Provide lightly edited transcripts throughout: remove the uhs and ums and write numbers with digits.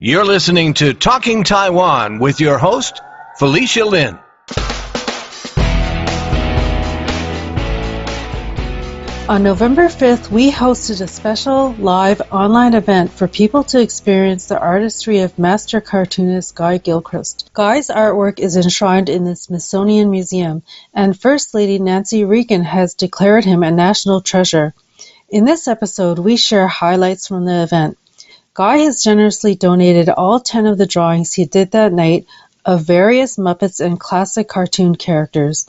You're listening to Talking Taiwan with your host, Felicia Lin. On November 5th, we hosted a special live online event for people to experience the artistry of master cartoonist Guy Gilchrist. Guy's artwork is enshrined in the Smithsonian Museum, and First Lady Nancy Reagan has declared him a national treasure. In this episode, we share highlights from the event. Guy has generously donated all 10 of the drawings he did that night of various Muppets and classic cartoon characters.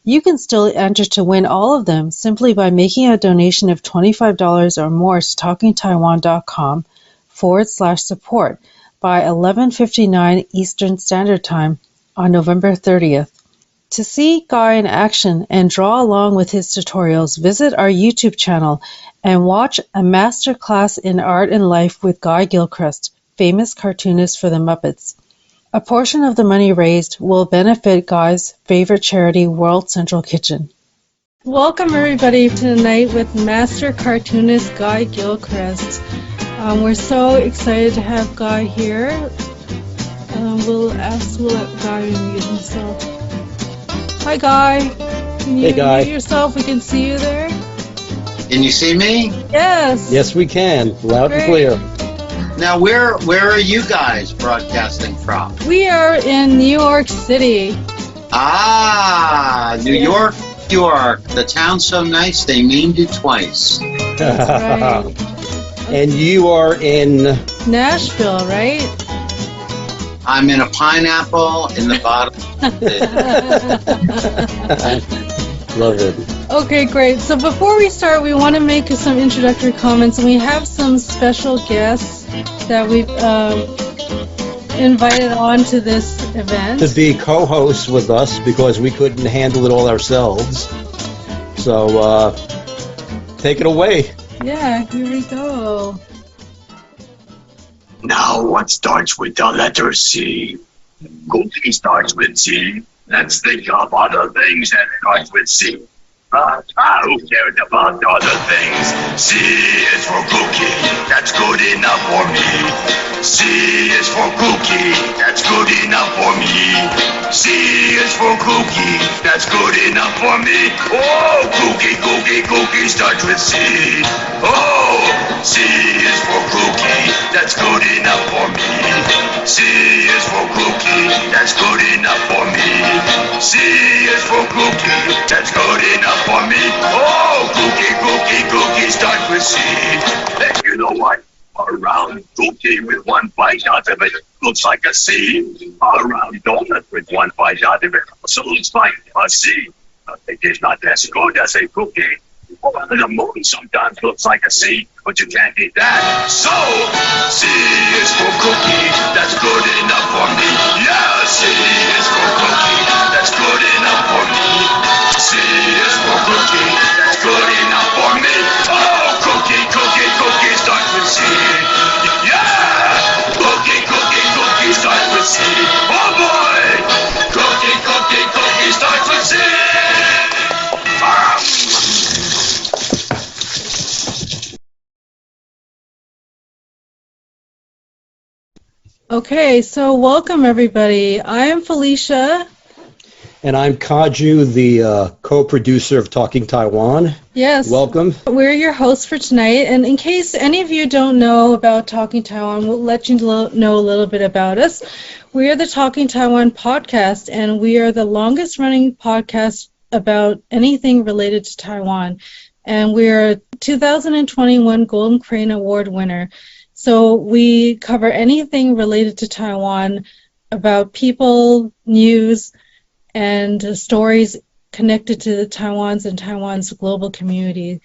You can still enter to win all of them simply by making a donation of $25 or more to talkingtaiwan.com/support by 11:59 Eastern Standard Time on November 30th. To see Guy in action and draw along with his tutorials, visit our YouTube channel and watch a masterclass in art and life with Guy Gilchrist, famous cartoonist for the Muppets. A portion of the money raised will benefit Guy's favorite charity, World Central Kitchen. Welcome everybody tonight with master cartoonist Guy Gilchrist. We're so excited to have Guy here. We'll let Guy introduce himself. Hi Guy. Can you introduce yourself? We can see you there. Can you see me? Yes. Yes, we can. Loud and clear. Now, where are you guys broadcasting from? We are in New York City. Ah, New York. The town's so nice they named it twice. That's right. And you are in Nashville, right? I'm in a pineapple in the bottom. Love it. Okay, great. So before we start, we want to make some introductory comments, and we have some special guests that we've invited on to this event. To be co-hosts with us because we couldn't handle it all ourselves. So, take it away. Yeah, here we go. Now, what starts with the letter C? Cookie starts with C. Let's think of other things that starts with C. Who cares about other things? C is for cookie, that's good enough for me. C is for cookie, that's good enough for me. C is for cookie, that's good enough for me. Oh, cookie starts with C. Oh, C is for cookie, that's good enough for me. C is for cookie, that's good enough for me. C is for cookie, that's good enough for me. Oh, cookie starts with C. And you know what? A round cookie with one bite out of it looks like a C. A round donut with one bite out of it also looks like a C. It is not as good as a cookie. The moon sometimes looks like a C, but you can't eat that. So, C is for cookie, that's good enough for me. Yeah, C is for cookie, that's good enough for me. C is for cookie, that's good enough for me. Oh, cookie starts with C. Yeah, cookie starts with C. Oh boy, cookie starts with C. Okay, so welcome everybody. I am Felicia. And I'm Kaju, the co-producer of Talking Taiwan. Yes. Welcome. We're your hosts for tonight, and in case any of you don't know about Talking Taiwan, we'll let you know a little bit about us. We are the Talking Taiwan podcast, and we are the longest running podcast about anything related to Taiwan. And we're a 2021 Golden Crane Award winner. So we cover anything related to Taiwan about people, news, and stories connected to Taiwan's and Taiwan's global community.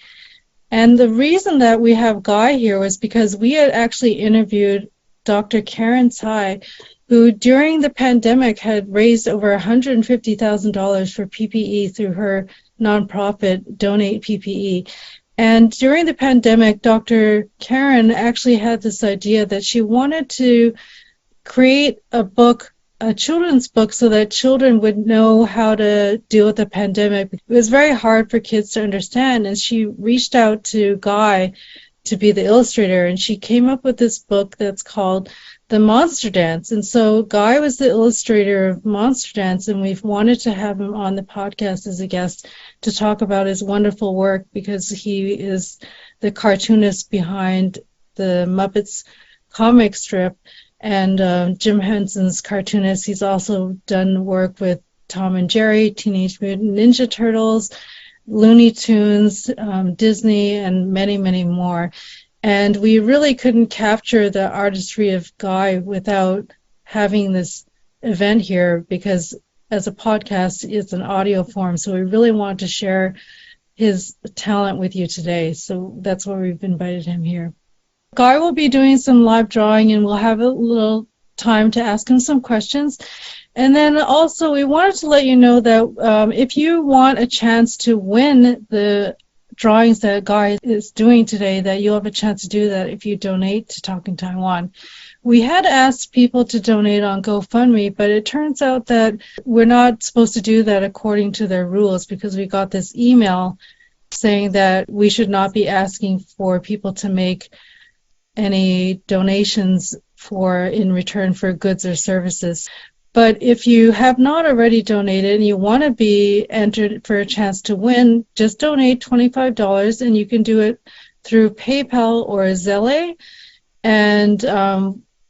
And the reason that we have Guy here was because we had actually interviewed Dr. Karen Tsai, who during the pandemic had raised over $150,000 for PPE through her nonprofit, Donate PPE. And during the pandemic, Dr. Karen actually had this idea that she wanted to create a children's book so that children would know how to deal with the pandemic. It was very hard for kids to understand, and she reached out to Guy to be the illustrator, and she came up with this book that's called the Monster Dance. And so Guy was the illustrator of Monster Dance, and we've wanted to have him on the podcast as a guest to talk about his wonderful work, because he is the cartoonist behind the Muppets comic strip and Jim Henson's Cartoonist. He's also done work with Tom and Jerry, Teenage Mutant Ninja Turtles, Looney Tunes, Disney, and many, many more. And we really couldn't capture the artistry of Guy without having this event here, because as a podcast, it's an audio form. So we really want to share his talent with you today. So that's why we've invited him here. Guy will be doing some live drawing, and we'll have a little time to ask him some questions. And then also we wanted to let you know that if you want a chance to win the drawings that Guy is doing today, that you'll have a chance to do that if you donate to Talking Taiwan. We had asked people to donate on GoFundMe, but it turns out that we're not supposed to do that according to their rules, because we got this email saying that we should not be asking for people to make any donations in return for goods or services. But if you have not already donated and you want to be entered for a chance to win, just donate $25, and you can do it through PayPal or Zelle, and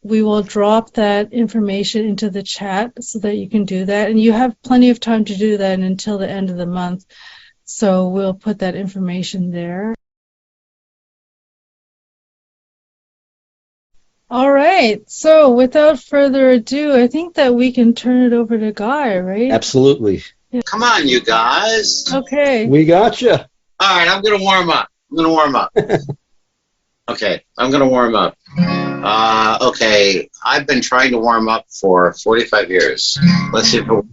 we will drop that information into the chat so that you can do that. And you have plenty of time to do that until the end of the month, so we'll put that information there. All right, so without further ado, I think that we can turn it over to Guy, right? Absolutely. Come on, you guys. Okay. We got you. All right, I'm going to warm up. Okay, I'm going to warm up. Okay, I've been trying to warm up for 45 years. Let's see if it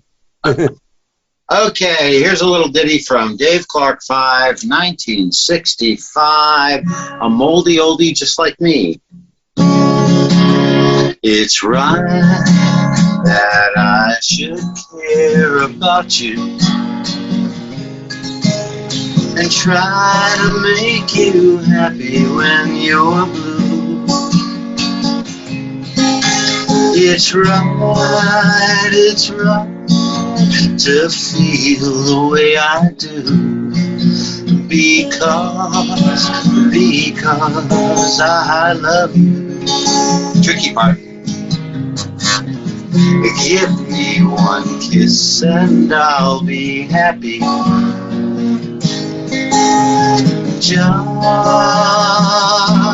Okay, here's a little ditty from Dave Clark 5, 1965. A moldy oldie just like me. It's right that I should care about you and try to make you happy when you're blue. It's right to feel the way I do, because I love you. Tricky part. Give me one kiss and I'll be happy.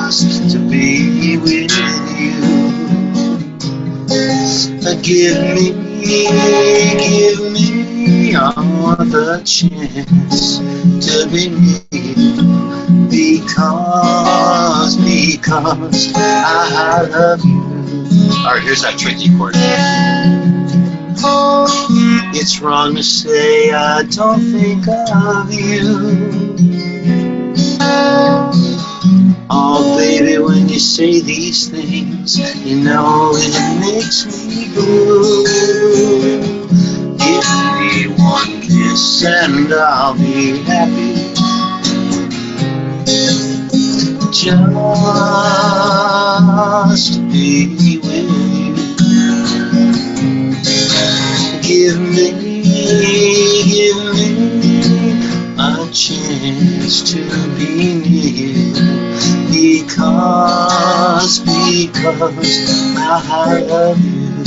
Just to be with you. Give me another chance to be near, because I love you. All right, here's that tricky chord. It's wrong to say I don't think of you. Oh, baby, when you say these things, you know it makes me blue. Give me one kiss and I'll be happy. Just to be with you. Give me a chance to be near, because I love you.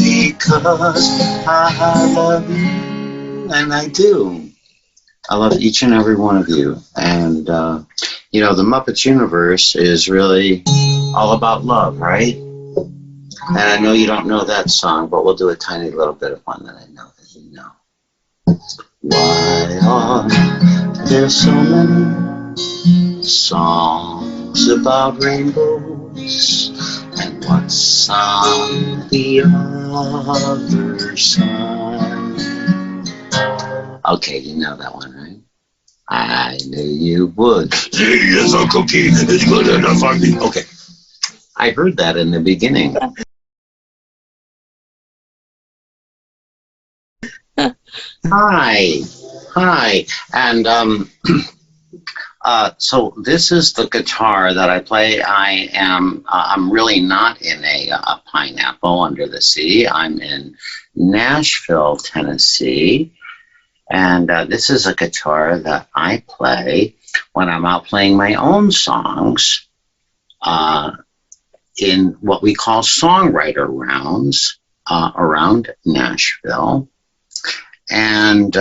Because I love you, and I do. I love each and every one of you. And, you know, the Muppets universe is really all about love, right? And I know you don't know that song, but we'll do a tiny little bit of one that I know that you know. Why are there so many songs about rainbows? And what's on the other side? Okay, you know that one, right? I knew you would. Yes, Uncle Keith, it's good enough for me. Okay. I heard that in the beginning. Hi. And So this is the guitar that I play. I'm really not in a pineapple under the sea. I'm in Nashville, Tennessee. And this is a guitar that I play when I'm out playing my own songs in what we call songwriter rounds around Nashville. And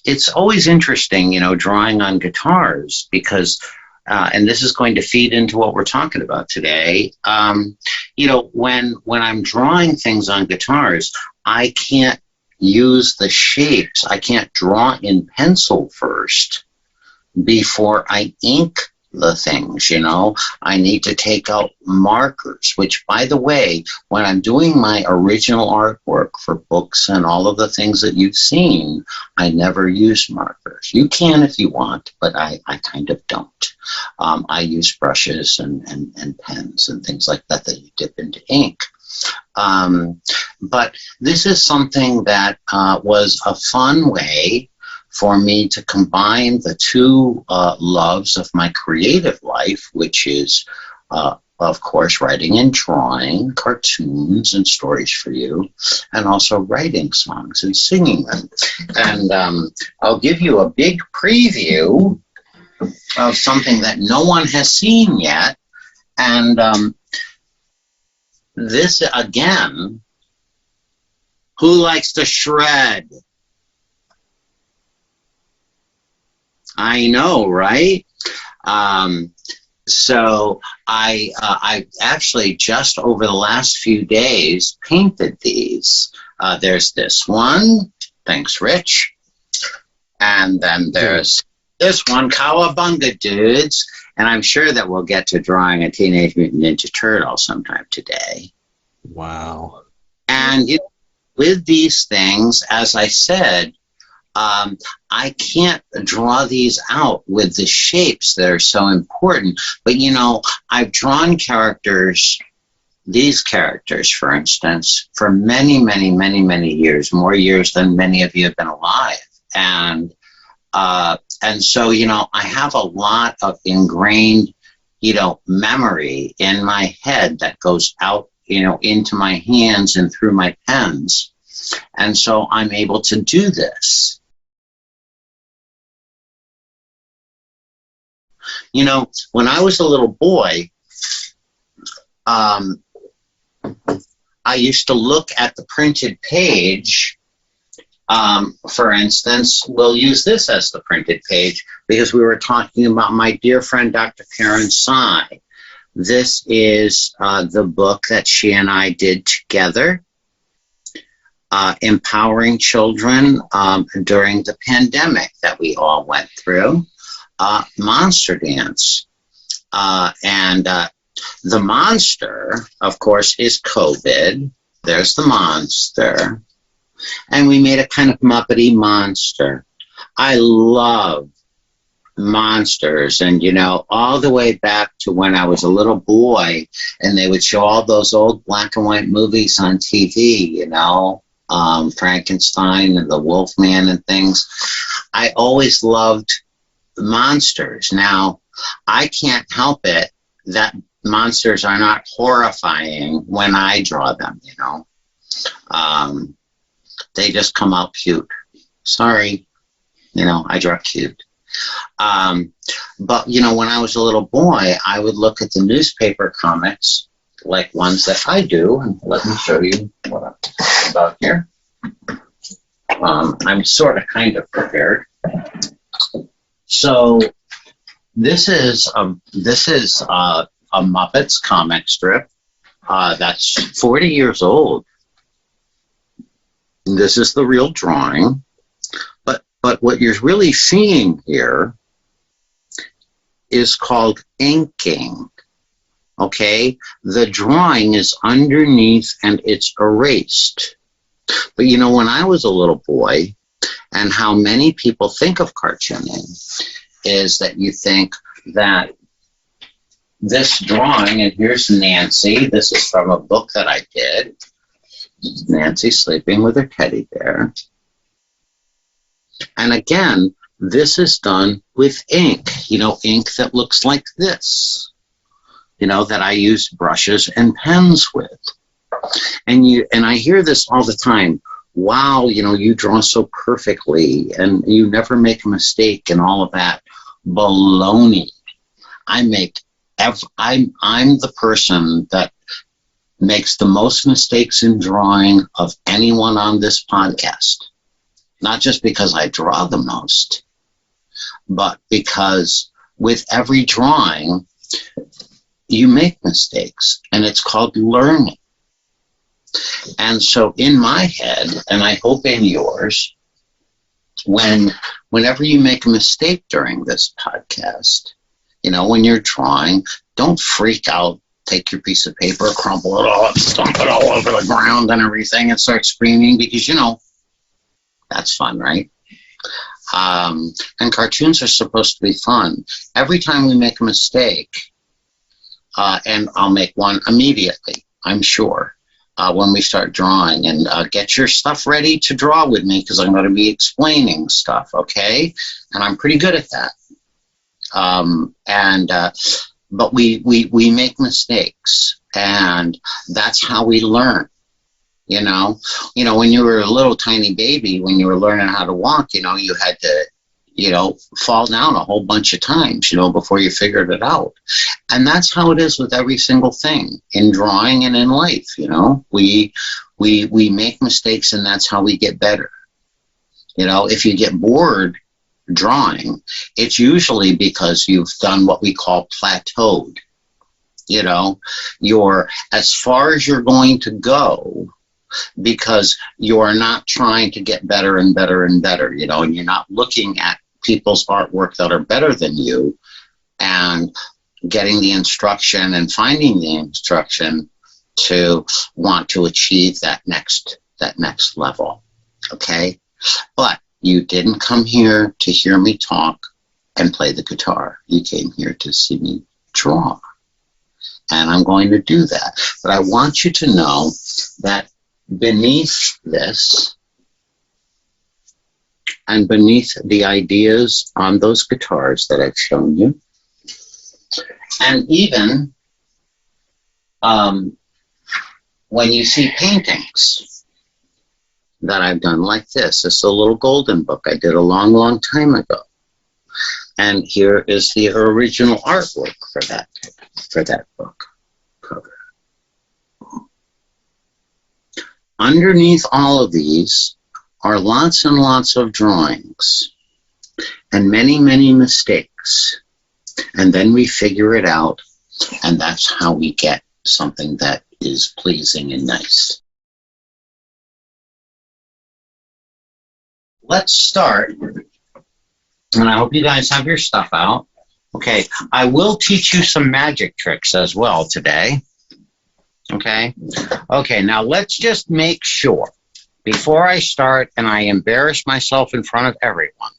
it's always interesting, drawing on guitars because, and this is going to feed into what we're talking about today. When I'm drawing things on guitars, I can't use the shapes. I can't draw in pencil first before I ink the things, I need to take out markers, which, by the way, when I'm doing my original artwork for books and all of the things that you've seen, I never use markers. You can if you want, but I kind of don't. I use brushes and pens and things like that you dip into ink. But this is something that was a fun way for me to combine the two loves of my creative life, which is, of course, writing and drawing cartoons and stories for you, and also writing songs and singing them. And I'll give you a big preview of something that no one has seen yet. And this, again, who likes to shred? I know, right? So I actually just over the last few days painted these. There's this one, thanks, Rich. And then there's this one, Cowabunga Dudes. And I'm sure that we'll get to drawing a Teenage Mutant Ninja Turtle sometime today. Wow. And with these things, as I said, I can't draw these out with the shapes that are so important. But, I've drawn characters, these characters, for instance, for many, many, many, many years, more years than many of you have been alive. And so, I have a lot of ingrained, memory in my head that goes out, into my hands and through my pens. And so I'm able to do this. When I was a little boy, I used to look at the printed page. For instance, we'll use this as the printed page because we were talking about my dear friend, Dr. Karen Tsai. This is the book that she and I did together, empowering children during the pandemic that we all went through. Monster Dance. And the monster, of course, is COVID. There's the monster. And we made a kind of Muppety monster. I love monsters. And, all the way back to when I was a little boy and they would show all those old black and white movies on TV, Frankenstein and the Wolfman and things. I always loved monsters. Now, I can't help it that monsters are not horrifying when I draw them, they just come out cute. Sorry, I draw cute. But, when I was a little boy, I would look at the newspaper comics, like ones that I do, and let me show you what I'm talking about here. I'm sort of kind of prepared. So this is a Muppets comic strip that's 40 years old. This is the real drawing, but what you're really seeing here is called inking. Okay, the drawing is underneath and it's erased. But when I was a little boy, and how many people think of cartooning is that you think that this drawing, and here's Nancy, this is from a book that I did, Nancy sleeping with her teddy bear. And again, this is done with ink, ink that looks like this, that I use brushes and pens with. And I hear this all the time. Wow, you draw so perfectly and you never make a mistake and all of that. Baloney. I'm the person that makes the most mistakes in drawing of anyone on this podcast. Not just because I draw the most, but because with every drawing, you make mistakes, and it's called learning. And so in my head, and I hope in yours, whenever you make a mistake during this podcast, when you're drawing, don't freak out. Take your piece of paper, crumple it all up, stomp it all over the ground and everything, and start screaming because, that's fun, right? And cartoons are supposed to be fun. Every time we make a mistake, and I'll make one immediately, I'm sure, when we start drawing. And get your stuff ready to draw with me because I'm going to be explaining stuff, okay? And I'm pretty good at that. But we make mistakes, and that's how we learn. When you were a little tiny baby, when you were learning how to walk, you had to, fall down a whole bunch of times, before you figured it out. And that's how it is with every single thing in drawing and in life. We make mistakes, and that's how we get better. If you get bored drawing, it's usually because you've done what we call plateaued. You're as far as you're going to go because you're not trying to get better and better and better, and you're not looking at people's artwork that are better than you and getting the instruction and finding the instruction to want to achieve that next level. Okay? But you didn't come here to hear me talk and play the guitar. You came here to see me draw. And I'm going to do that. But I want you to know that beneath this and beneath the ideas on those guitars that I've shown you, and even when you see paintings that I've done like this. It's a little golden book I did a long, long time ago. And here is the original artwork for that book cover. Underneath all of these are lots and lots of drawings and many, many mistakes. And then we figure it out, and that's how we get something that is pleasing and nice. Let's start, and I hope you guys have your stuff out. Okay, I will teach you some magic tricks as well today. Okay, now let's just make sure, before I start and I embarrass myself in front of everyone,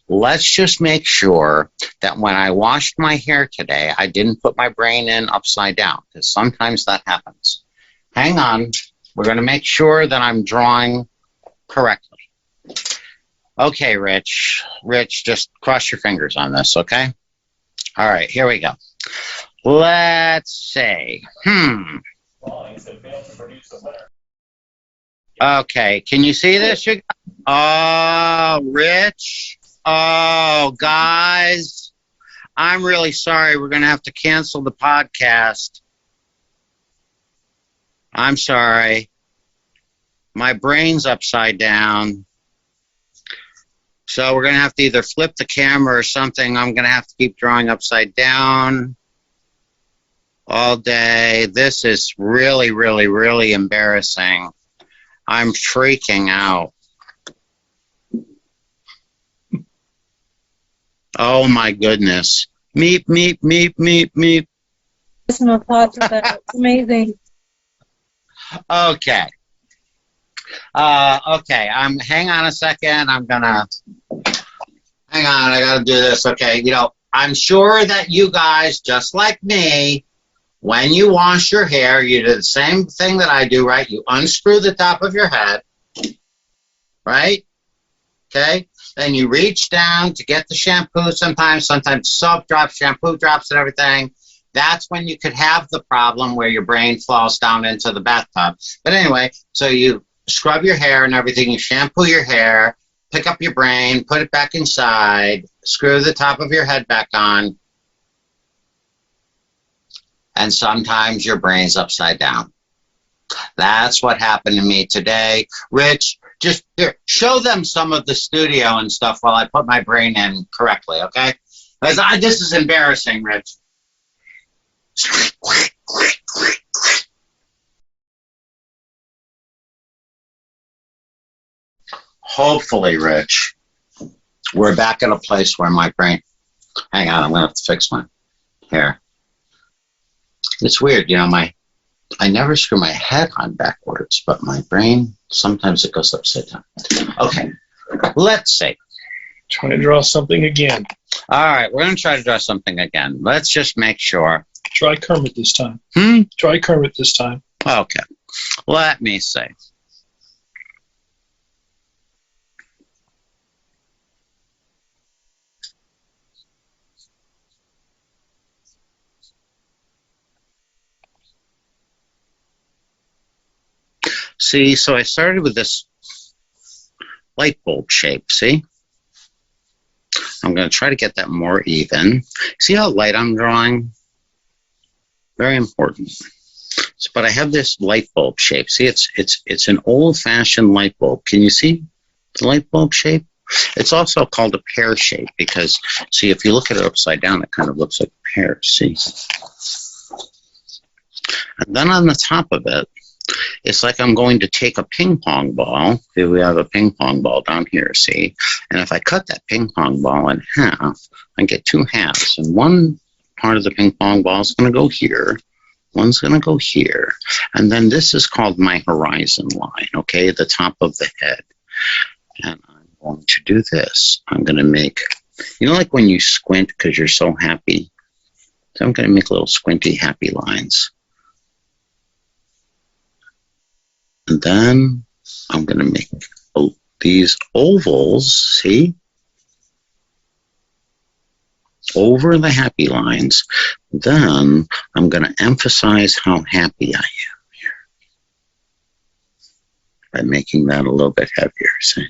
let's just make sure that when I washed my hair today, I didn't put my brain in upside down, because sometimes that happens. Hang on, we're going to make sure that I'm drawing correctly. Okay, Rich, just cross your fingers on this, okay? All right, here we go. Let's say, Okay, can you see this? Oh, Rich. Oh, guys. I'm really sorry. We're going to have to cancel the podcast. I'm sorry. My brain's upside down. So we're going to have to either flip the camera or something. I'm going to have to keep drawing upside down all day. This is really, really, really embarrassing. I'm freaking out. Oh my goodness. Meep, meep, meep, meep, meep. Some applause for that. It's amazing. Okay. Hang on a second. Hang on, I gotta do this. Okay, I'm sure that you guys, just like me, when you wash your hair, you do the same thing that I do, right? You unscrew the top of your head, right? Okay? then you reach down to get the shampoo sometimes soap drops, shampoo drops and everything. That's when you could have the problem where your brain falls down into the bathtub. But anyway, so you scrub your hair and everything, you shampoo your hair, pick up your brain, put it back inside, screw the top of your head back on, and sometimes your brain's upside down. That's what happened to me today. Rich, just here, show them some of the studio and stuff while I put my brain in correctly, okay? Because this is embarrassing, Rich. Hopefully, Rich, we're back at a place where my brain... Hang on, I'm going to have to fix my hair. It's weird, you know, I never screw my head on backwards, but my brain, sometimes it goes upside down. Okay, let's see. Try to draw something again. All right, we're going to try to draw something again. Let's just make sure. Try Kermit this time. Try Kermit this time. Okay, let me see. See, so I started with this light bulb shape, see? I'm going to try to get that more even. See how light I'm drawing? Very important. So, but I have this light bulb shape. See, it's an old-fashioned light bulb. Can you see the light bulb shape? It's also called a pear shape because, see, if you look at it upside down, it kind of looks like a pear, see? And then on the top of it, it's like I'm going to take a ping pong ball. Here we have a ping pong ball down here, see? And if I cut that ping pong ball in half, I get two halves. And one part of the ping pong ball is going to go here. One's going to go here. And then this is called my horizon line, okay? The top of the head. And I'm going to do this. I'm going to make, you know, like when you squint because you're so happy? So I'm going to make little squinty happy lines. And then I'm going to make these ovals, see? Over the happy lines. Then I'm going to emphasize how happy I am here by making that a little bit heavier, see?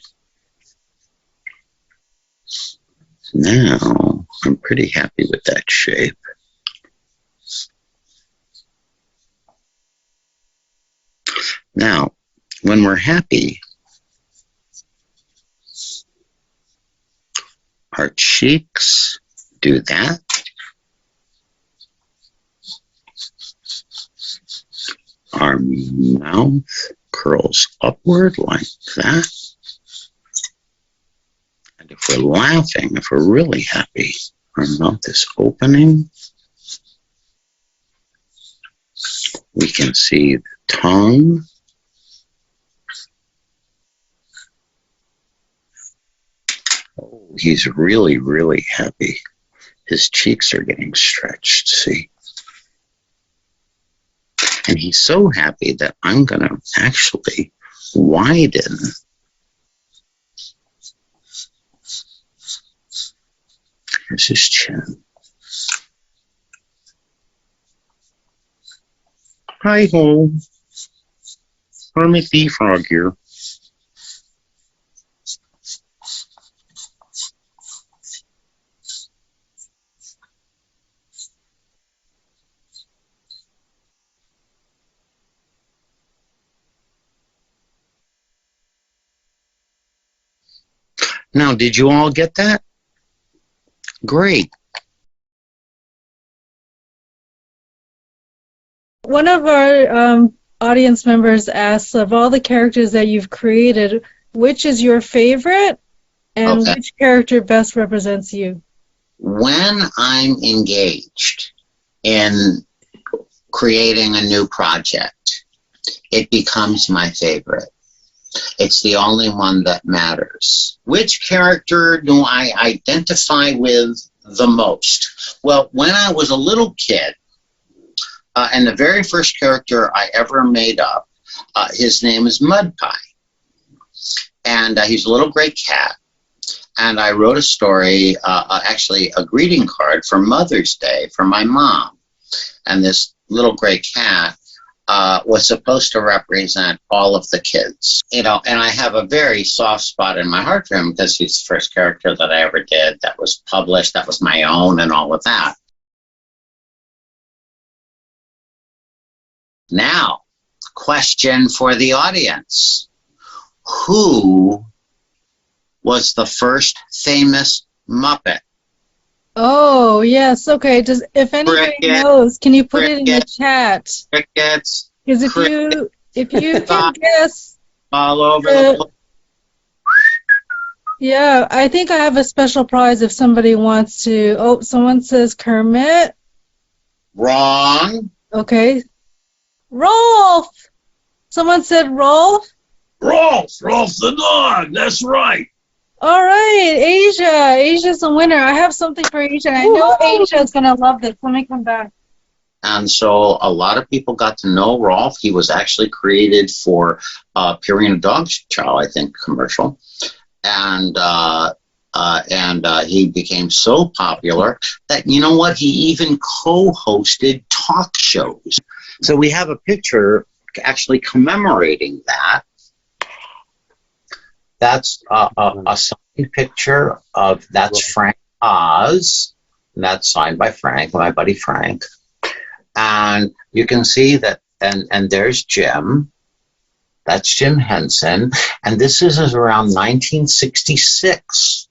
Now I'm pretty happy with that shape. Now, when we're happy, our cheeks do that. Our mouth curls upward like that. And if we're laughing, if we're really happy, our mouth is opening. We can see the tongue. Oh, he's really, really happy. His cheeks are getting stretched, see? And he's so happy that I'm going to actually widen here's his chin. Hi-ho. Kermit the Frog here. Now, did you all get that? Great. One of our audience members asks, of all the characters that you've created, which is your favorite and Okay. which character best represents you? When I'm engaged in creating a new project, it becomes my favorite. It's the only one that matters. Which character do I identify with the most? Well, when I was a little kid, and the very first character I ever made up, his name is Mud Pie. And he's a little gray cat. and I wrote a story, actually a greeting card for Mother's Day for my mom. And this little gray cat was supposed to represent all of the kids, and I have a very soft spot in my heart for him because he's the first character that I ever did that was published, that was my own, and all of that. Now, question for the audience. Who was the first famous Muppet? Oh, yes. Okay. If anybody Cricket, knows, can you put it in the cricket, chat? Crickets. Because if you can guess, All over the place. yeah, I think I have a special prize if somebody wants to. Oh, someone says Kermit. Wrong. Okay. Rolf. Someone said Rolf. Rolf the dog. That's right. All right, Asia. Asia's the winner. I have something for Asia. I know Asia's going to love this. Let me come back. And so a lot of people got to know Rolf. He was actually created for Purina Dog Chow, I think, commercial. And he became so popular that, you know what, he even co-hosted talk shows. So we have a picture actually commemorating that. That's a signed picture of, that's Frank Oz. And that's signed by Frank, my buddy Frank. And you can see that, and there's Jim. That's Jim Henson. And this is around 1966.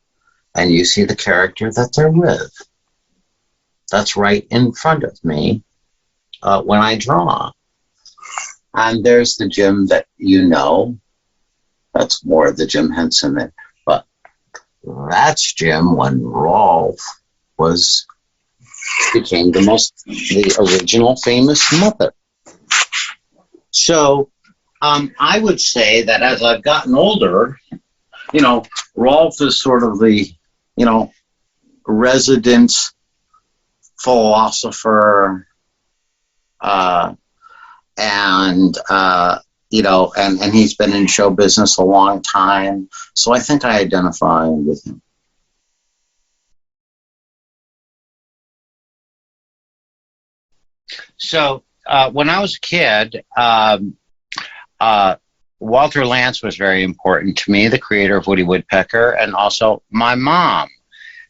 And you see the character that they're with. That's right in front of me when I draw. And there's the Jim that you know. That's more of the Jim Henson. But that's Jim when Rolf became the original famous Muppet. So I would say that as I've gotten older, Rolf is sort of the, resident philosopher, and he's been in show business a long time. So I think I identify with him. So when I was a kid, Walter Lantz was very important to me, the creator of Woody Woodpecker, and also my mom.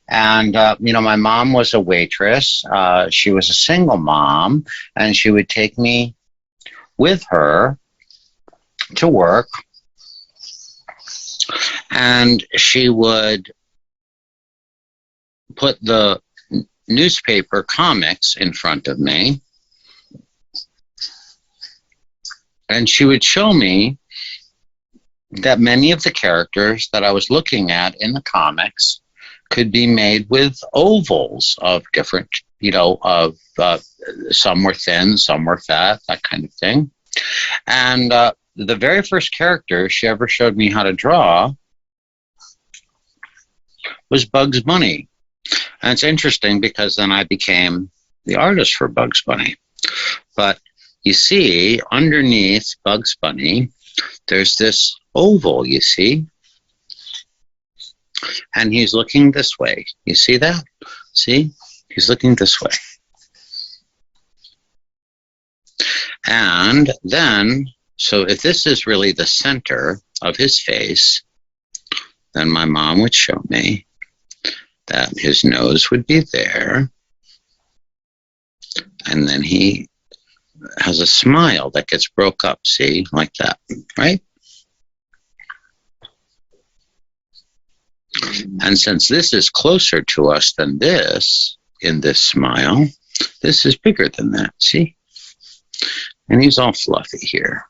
And, my mom was a waitress. She was a single mom, and she would take me with her to work. And she would put the newspaper comics in front of me. And she would show me that many of the characters that I was looking at in the comics could be made with ovals of different, some were thin, some were fat, that kind of thing. And the very first character she ever showed me how to draw was Bugs Bunny. And it's interesting because then I became the artist for Bugs Bunny. But you see, underneath Bugs Bunny, there's this oval, you see? And he's looking this way. You see that? See? He's looking this way. And then, so if this is really the center of his face, then my mom would show me that his nose would be there. And then he has a smile that gets broke up, see? Like that, right? And since this is closer to us than this, in this smile, this is bigger than that, see? And he's all fluffy here.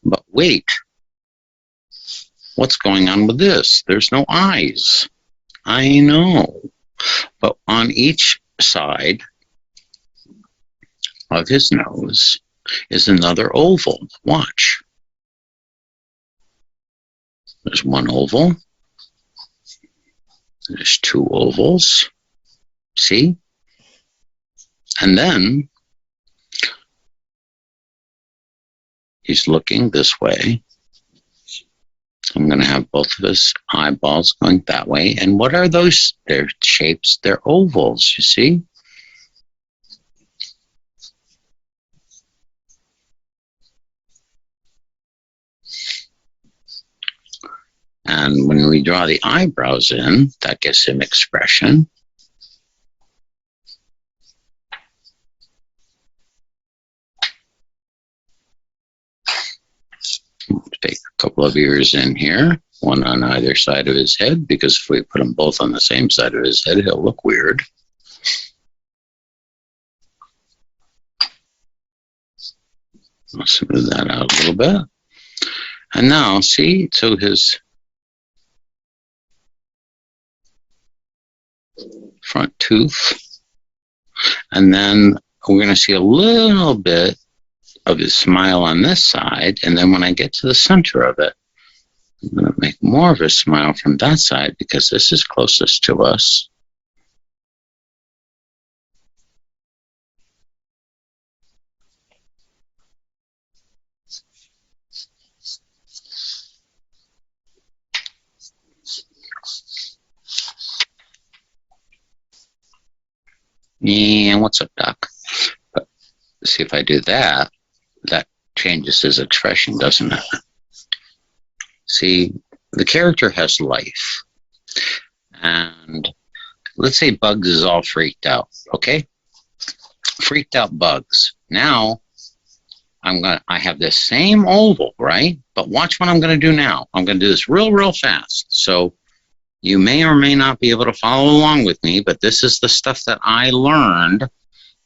But wait, what's going on with this? There's no eyes. I know. But on each side of his nose is another oval. Watch. There's one oval. There's two ovals. See? And then he's looking this way. I'm going to have both of his eyeballs going that way. And what are those? They're shapes. They're ovals, you see? And when we draw the eyebrows in, that gives him expression. Take a couple of ears in here, one on either side of his head, because if we put them both on the same side of his head, he'll look weird. I'll smooth that out a little bit. And now, see, so his front tooth, and then we're going to see a little bit of his smile on this side, and then when I get to the center of it, I'm going to make more of a smile from that side because this is closest to us. And what's up, Doc? But see, if I do that, that changes his expression, doesn't it? See, the character has life. And let's say Bugs is all freaked out, okay? Freaked out Bugs. Now, I have this same oval, right? But watch what I'm going to do now. I'm going to do this real fast. So you may or may not be able to follow along with me, but this is the stuff that I learned.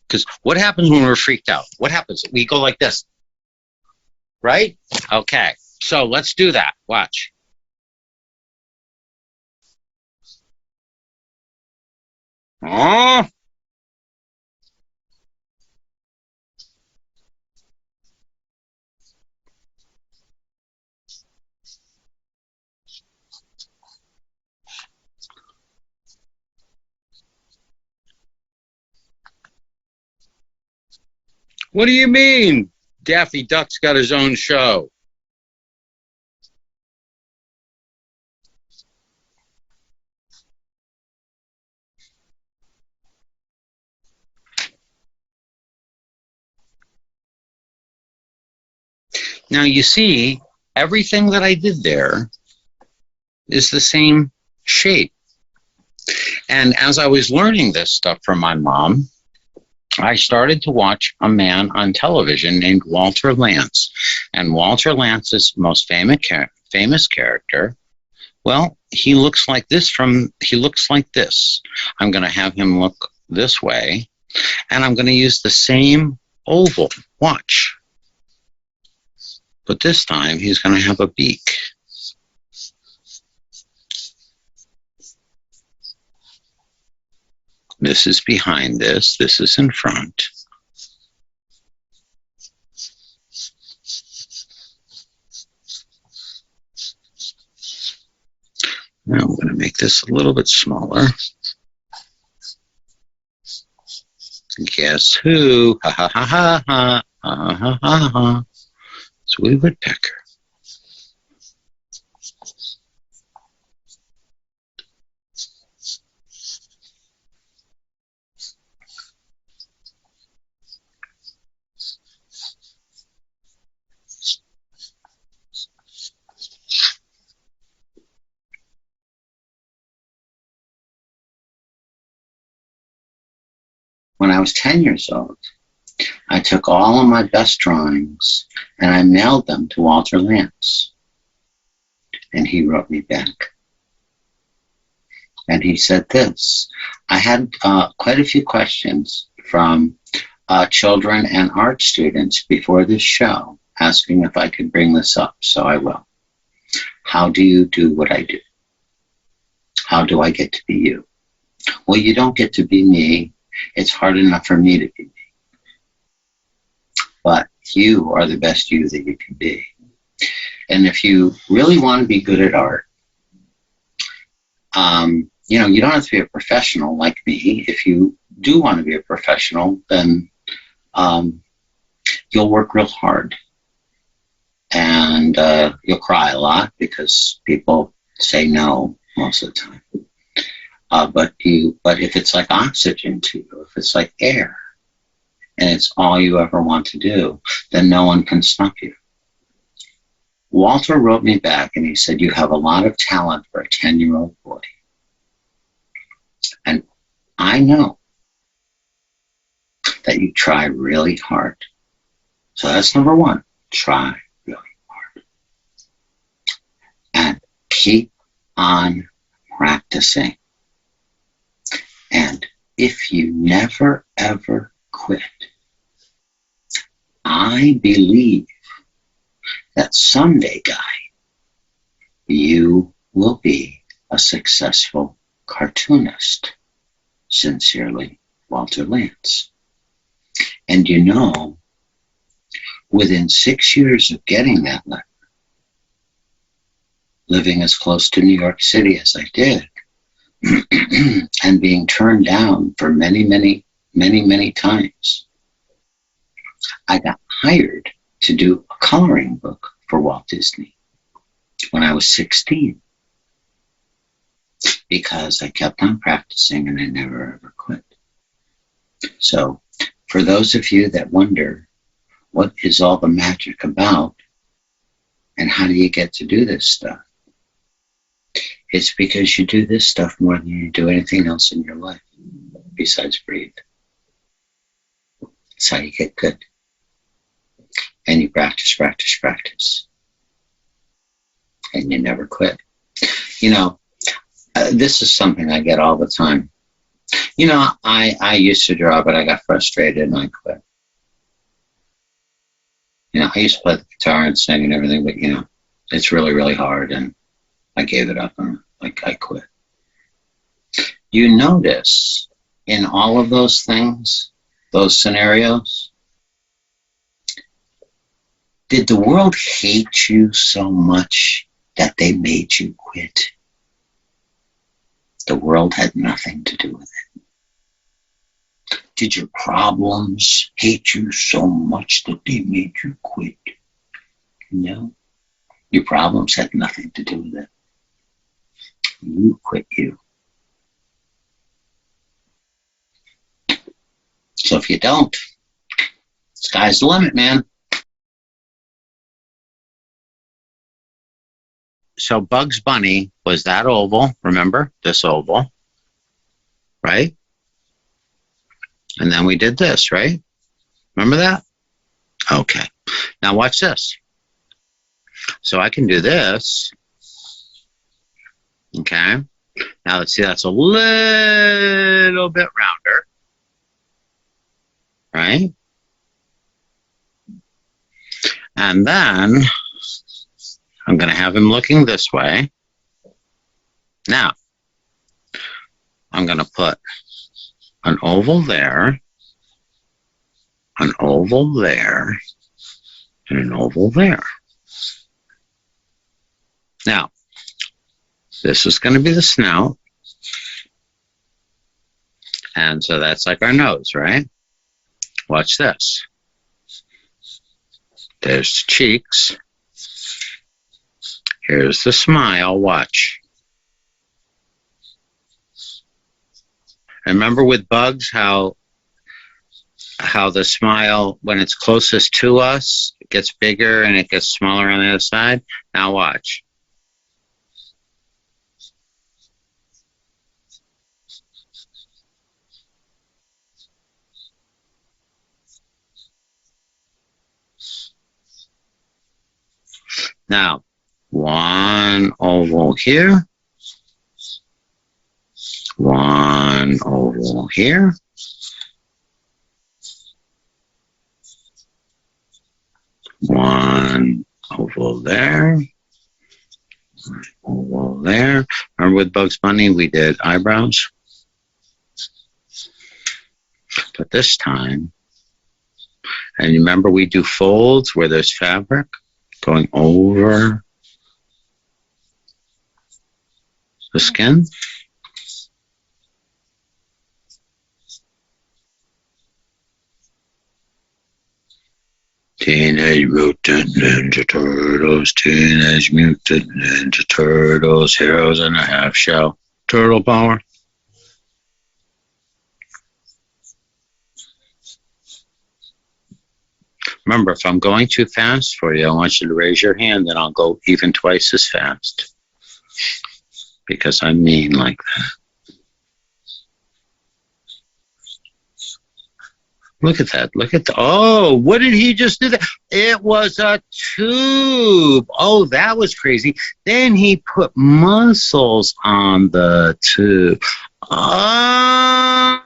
Because what happens when we're freaked out? What happens? We go like this, right? Okay, so let's do that. Watch. Oh. What do you mean? Daffy Duck's got his own show. Now you see, everything that I did there is the same shape. And as I was learning this stuff from my mom, I started to watch a man on television named Walter Lantz. And Walter Lantz's most famous character, well, he looks like this. I'm going to have him look this way, and I'm going to use the same oval. Watch. But this time, he's going to have a beak. This is behind this. This is in front. Now I'm going to make this a little bit smaller. Guess who? Ha ha ha ha ha ha ha ha ha. It's Woodpecker. When I was 10 years old, I took all of my best drawings and I mailed them to Walter Lantz. And he wrote me back. And he said this. I had quite a few questions from children and art students before this show asking if I could bring this up, so I will. How do you do what I do? How do I get to be you? Well, you don't get to be me. It's hard enough for me to be me. But you are the best you that you can be. And if you really want to be good at art, you don't have to be a professional like me. If you do want to be a professional, then you'll work real hard. and you'll cry a lot because people say no most of the time. But if it's like oxygen to you, if it's like air, and it's all you ever want to do, then no one can stop you. Walter wrote me back and he said, "You have a lot of talent for a 10-year-old boy." And I know that you try really hard. So that's number one. Try really hard. And keep on practicing. And if you never, ever quit, I believe that someday, Guy, you will be a successful cartoonist. Sincerely, Walter Lance. And you know, within 6 years of getting that letter, living as close to New York City as I did, and being turned down for many, many, many, many times, I got hired to do a coloring book for Walt Disney when I was 16, because I kept on practicing and I never ever quit. So for those of you that wonder what is all the magic about and how do you get to do this stuff, it's because you do this stuff more than you do anything else in your life besides breathe. That's how you get good. And you practice, practice, practice. And you never quit. You know, this is something I get all the time. You know, I used to draw, but I got frustrated and I quit. You know, I used to play the guitar and sing and everything, but, you know, it's really, really hard, and I gave it up and I quit. You notice in all of those things, those scenarios, did the world hate you so much that they made you quit? The world had nothing to do with it. Did your problems hate you so much that they made you quit? No. Your problems had nothing to do with it. You quit you. So if you don't, sky's the limit, man. So Bugs Bunny was that oval, remember? This oval, right? And then we did this, right? Remember that? Okay. Now watch this. So I can do this. Okay. Now let's see, that's a little bit rounder. Right? And then I'm going to have him looking this way. Now, I'm going to put an oval there, an oval there, and an oval there. Now, this is going to be the snout. And so that's like our nose, right? Watch this. There's the cheeks. Here's the smile. Watch. Remember with bugs how the smile, when it's closest to us, it gets bigger and it gets smaller on the other side? Now watch. Now, one oval here, one oval here, one oval there, one oval there. Remember with Bugs Bunny we did eyebrows? But this time, and you remember we do folds where there's fabric going over the skin? Teenage Mutant Ninja Turtles, Teenage Mutant Ninja Turtles, Heroes in a Half Shell. Turtle power. Remember, if I'm going too fast for you, I want you to raise your hand, and I'll go even twice as fast. Because I'm mean like that. Look at that. Look at the. Oh, what did he just do? That? It was a tube. Oh, that was crazy. Then he put muscles on the tube. Oh,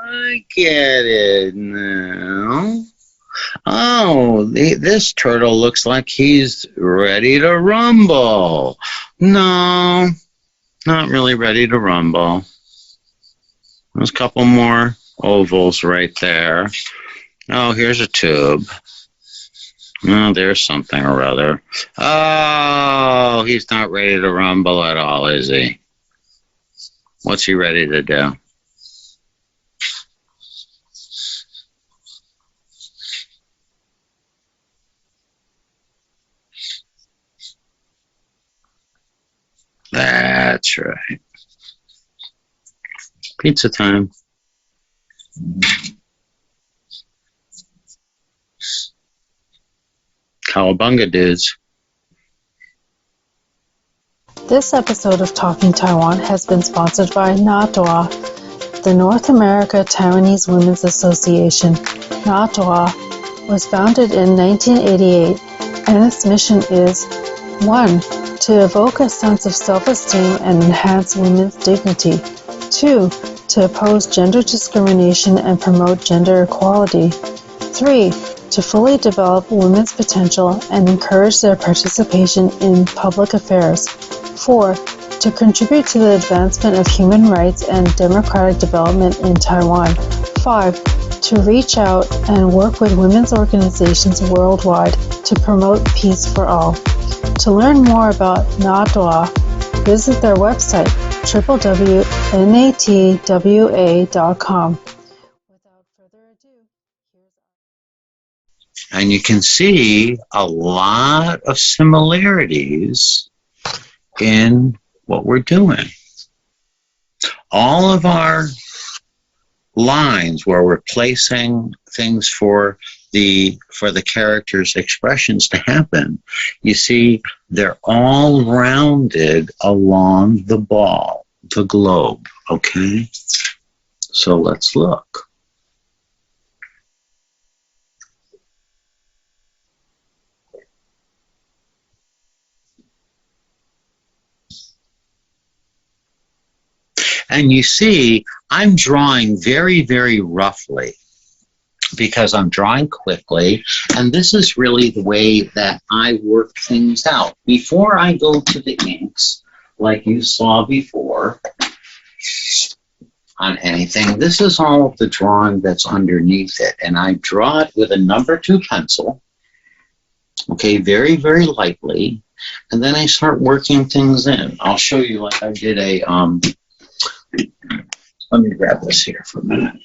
I get it now. Oh, this turtle looks like he's ready to rumble. No, not really ready to rumble. There's a couple more ovals right there. Oh, here's a tube. Oh, there's something or other. Oh, he's not ready to rumble at all, is he? What's he ready to do? That's right. Pizza time. Cowabunga dudes. This episode of Talking Taiwan has been sponsored by NATOA, the North America Taiwanese Women's Association. NATOA was founded in 1988, and its mission is 1. To evoke a sense of self-esteem and enhance women's dignity. 2. To oppose gender discrimination and promote gender equality. 3. To fully develop women's potential and encourage their participation in public affairs. 4. To contribute to the advancement of human rights and democratic development in Taiwan. 5. To reach out and work with women's organizations worldwide to promote peace for all. To learn more about NATOA, visit their website, www.natwa.com. Without further ado, And you can see a lot of similarities in what we're doing. All of our lines where we're placing things for the characters' expressions to happen, you see they're all rounded along the ball, the globe, okay? So let's look. And you see, I'm drawing very, very roughly because I'm drawing quickly, and this is really the way that I work things out. Before I go to the inks, like you saw before, on anything, this is all of the drawing that's underneath it, and I draw it with a number 2 pencil, okay, very, very lightly, and then I start working things in. I'll show you, like I did a, let me grab this here for a minute.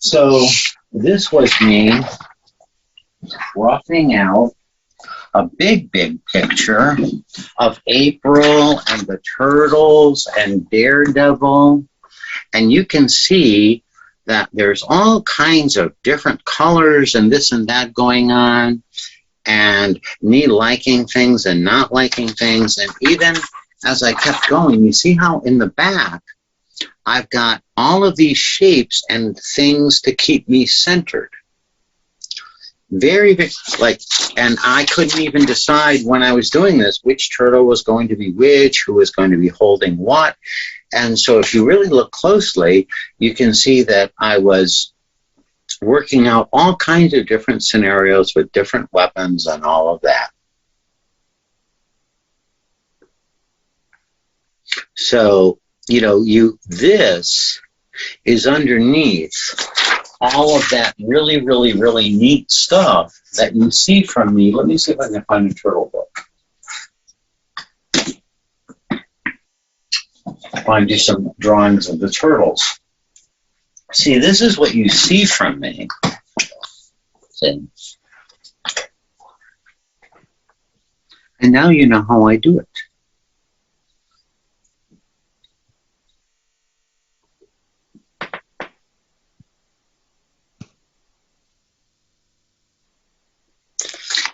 So this was me roughing out a big, big picture of April and the Turtles and Daredevil. And you can see that there's all kinds of different colors and this and that going on, and me liking things and not liking things. And even as I kept going, you see how in the back I've got all of these shapes and things to keep me centered. Very, very, like, and I couldn't even decide when I was doing this which turtle was going to be which, who was going to be holding what. And so if you really look closely, you can see that I was working out all kinds of different scenarios with different weapons and all of that. So, you know, this is underneath all of that really, really, really neat stuff that you see from me. Let me see if I can find a turtle book. I'll find you some drawings of the turtles. See, this is what you see from me. See? And now you know how I do it.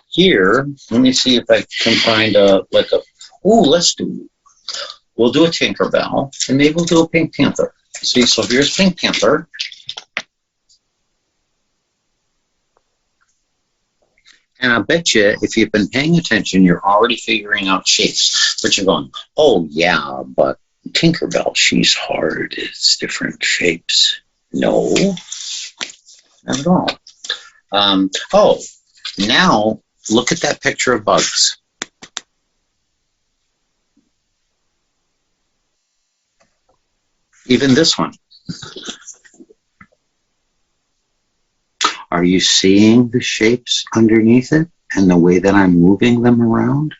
Here, let me see if I can find we'll do a Tinkerbell, and maybe we'll do a Pink Panther. See, so here's Pink Panther. And I bet you, if you've been paying attention, you're already figuring out shapes. But you're going, oh, yeah, but Tinkerbell, she's hard. It's different shapes. No, not at all. Now look at that picture of bugs. Even this one. Are you seeing the shapes underneath it and the way that I'm moving them around?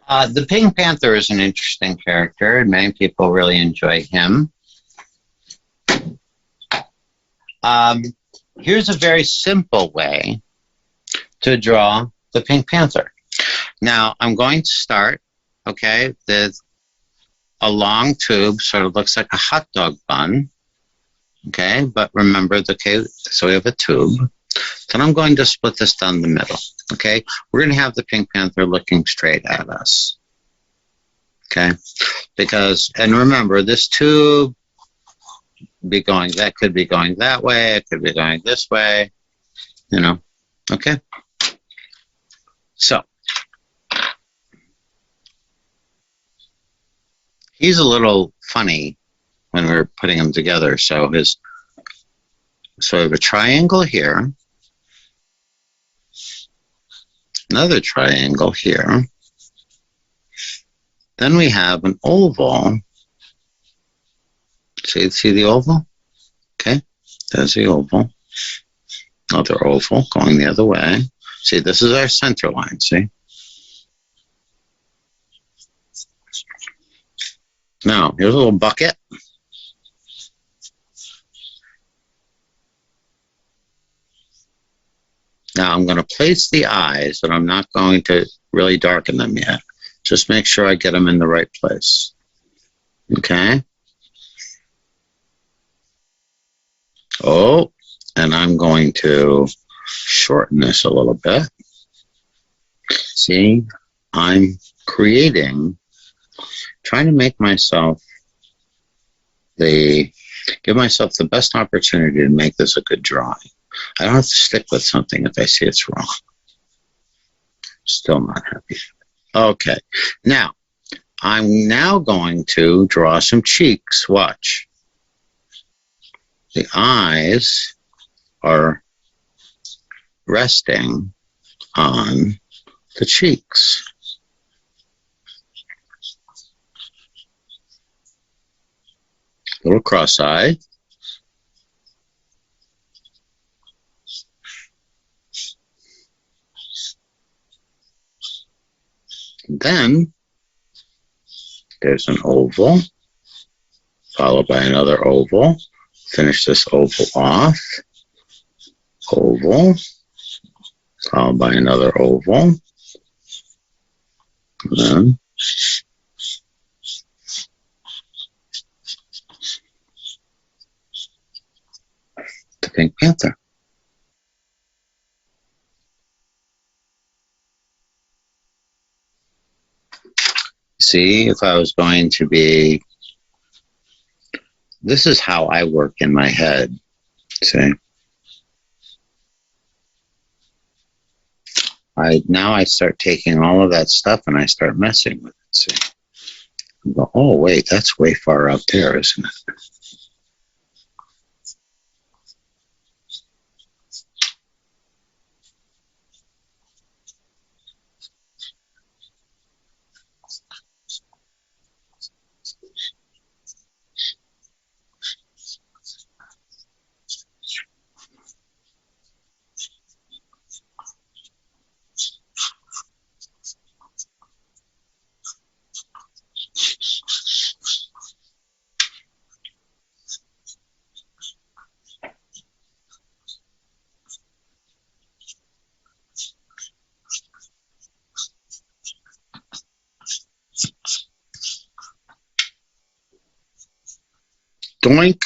The Pink Panther is an interesting character, and many people really enjoy him. Here's a very simple way to draw the Pink Panther. Now, I'm going to start, okay, with a long tube, sort of looks like a hot dog bun, okay, but remember, so we have a tube. Then I'm going to split this down the middle, okay? We're going to have the Pink Panther looking straight at us, okay? And remember, this tube could be going that way, it could be going this way, okay? So, he's a little funny when we're putting them together, so we have a triangle here, another triangle here. Then we have an oval. See the oval? Okay, there's the oval. Another oval going the other way. See, this is our center line, see? Now, here's a little bucket. Now I'm going to place the eyes, but I'm not going to really darken them yet. Just make sure I get them in the right place. Okay? Oh, and I'm going to shorten this a little bit. See, I'm trying to make myself give myself the best opportunity to make this a good drawing. I don't have to stick with something if I see it's wrong. Still not happy. Okay, now, I'm now going to draw some cheeks. Watch. The eyes are resting on the cheeks. A little cross-eyed. Then there's an oval, followed by another oval. Finish this oval off. Oval, followed by another oval. And then the Pink Panther. See, if I was going to be, this is how I work in my head, see? Now I start taking all of that stuff and I start messing with it, see? I go, oh, wait, that's way far out there, isn't it? Doink.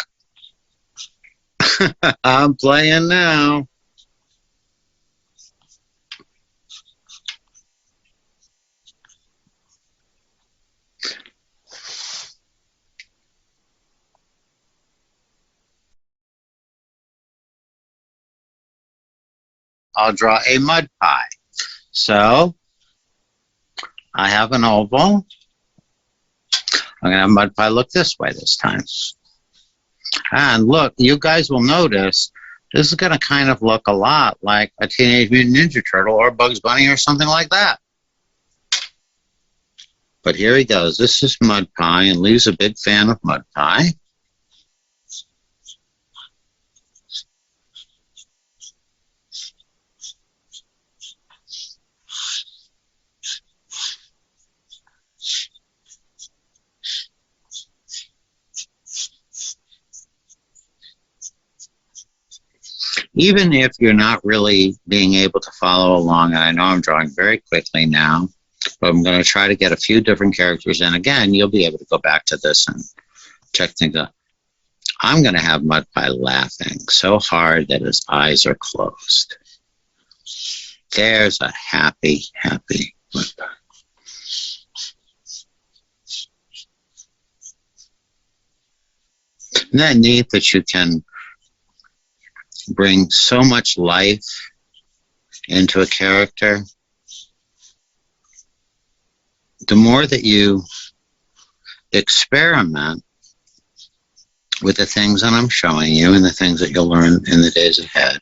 I'm playing now. I'll draw a mud pie. So I have an oval. I'm going to have mud pie look this way this time. And look, you guys will notice this is going to kind of look a lot like a Teenage Mutant Ninja Turtle or Bugs Bunny or something like that. But here he goes. This is mud pie, and Lee's a big fan of mud pie. Even if you're not really being able to follow along, and I know I'm drawing very quickly now, but I'm going to try to get a few different characters. And again, you'll be able to go back to this and check things out. I'm going to have Mud Pie laughing so hard that his eyes are closed. There's a happy, happy Mud Pie. Isn't that neat that you can bring so much life into a character? The more that you experiment with the things that I'm showing you and the things that you'll learn in the days ahead,